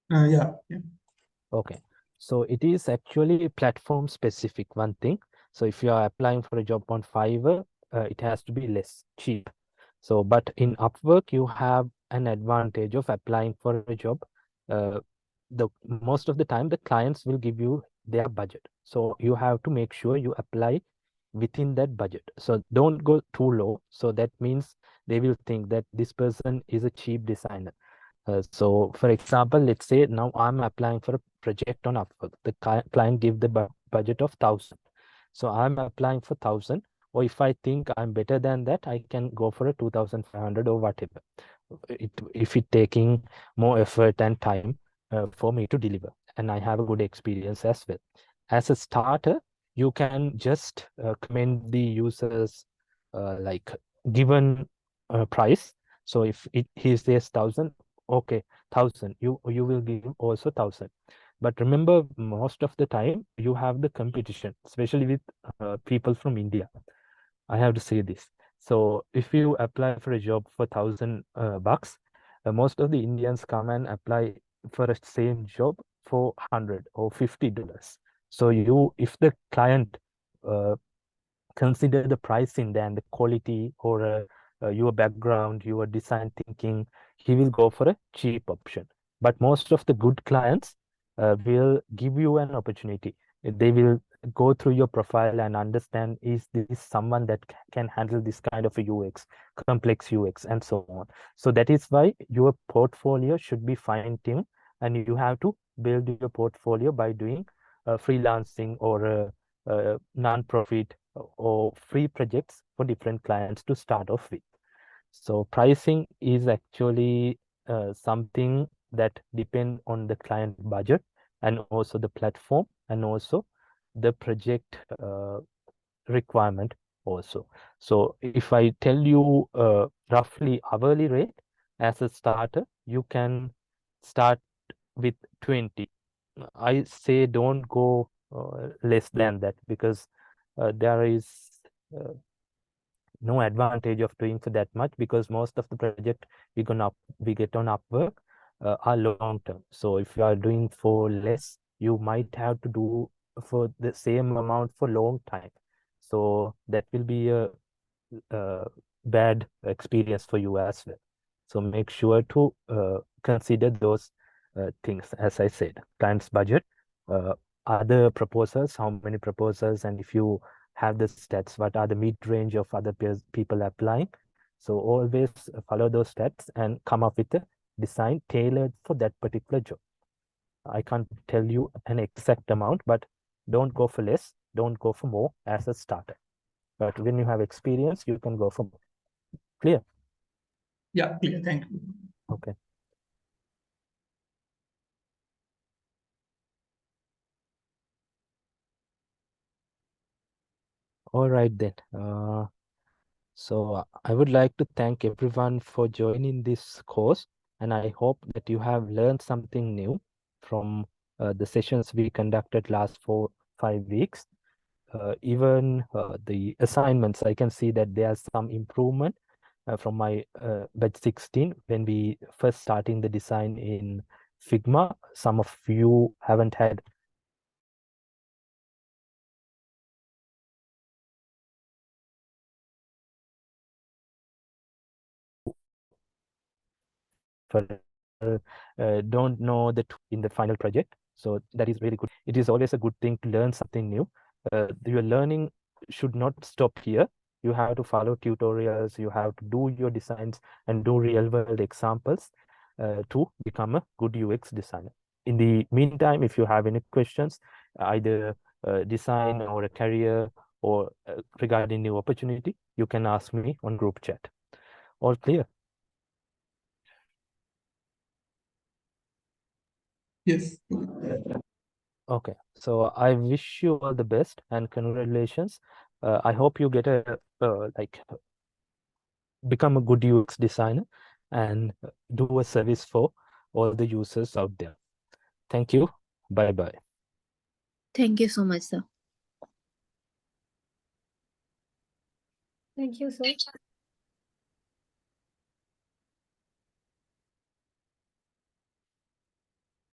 Yeah, yeah. Okay. So it is actually platform specific, one thing. So if you are applying for a job on Fiverr, it has to be less cheap. So, but in Upwork, you have an advantage of applying for a job. Uh, the most of the time, the clients will give you their budget. So you have to make sure you apply within that budget. So don't go too low. So that means they will think that this person is a cheap designer. So for example, let's say now I'm applying for a project on Upwork. The client give the budget of 1,000. So I'm applying for 1,000. Or if I think I'm better than that, I can go for a 2,500 or whatever. If it taking more effort and time for me to deliver, and I have a good experience as well. As a starter, you can just commend the users like given price. So if he says 1,000, okay, 1,000, you will give him also 1,000. But remember, most of the time you have the competition, especially with people from India. I have to say this. So if you apply for a job for 1,000 bucks, most of the Indians come and apply for a same job for 100 or $50. So if the client uh, consider the pricing than the quality or your background, your design thinking, he will go for a cheap option. But most of the good clients will give you an opportunity. They will go through your profile and understand, is this someone that can handle this kind of a UX, complex UX, and so on. So that is why your portfolio should be fine-tuned, and you have to build your portfolio by doing freelancing or non-profit or free projects for different clients to start off with. So pricing is actually something that depend on the client budget and also the platform and also the project requirement also. So if I tell you roughly hourly rate as a starter, you can start with 20. I say don't go less than that, because there is uh, no advantage of doing for that much, because most of the project we get on Upwork are long term. So if you are doing for less, you might have to do for the same amount for long time. So that will be a bad experience for you as well. So make sure to consider those things, as I said, client's budget, other proposals, how many proposals, and if you have the stats, what are the mid-range of other people applying. So always follow those stats and come up with a design tailored for that particular job. I can't tell you an exact amount, but don't go for less, don't go for more as a starter. But when you have experience, you can go for more. Clear? Yeah, clear. Thank you. Okay. All right then. So I would like to thank everyone for joining this course, and I hope that you have learned something new from the sessions we conducted last 5 weeks. Even the assignments, I can see that there's some improvement from my batch 16 when we first starting the design in Figma. Some of you haven't had don't know the in the final project. So that is really good. It is always a good thing to learn something new. Your learning should not stop here. You have to follow tutorials, you have to do your designs and do real world examples to become a good UX designer. In the meantime, if you have any questions, either design or a career or regarding new opportunity, you can ask me on group chat. All clear? Yes. Okay, so I wish you all the best and congratulations. I hope you get a become a good UX designer and do a service for all the users out there. Thank you. Bye bye. Thank you so much, sir. Thank you, sir.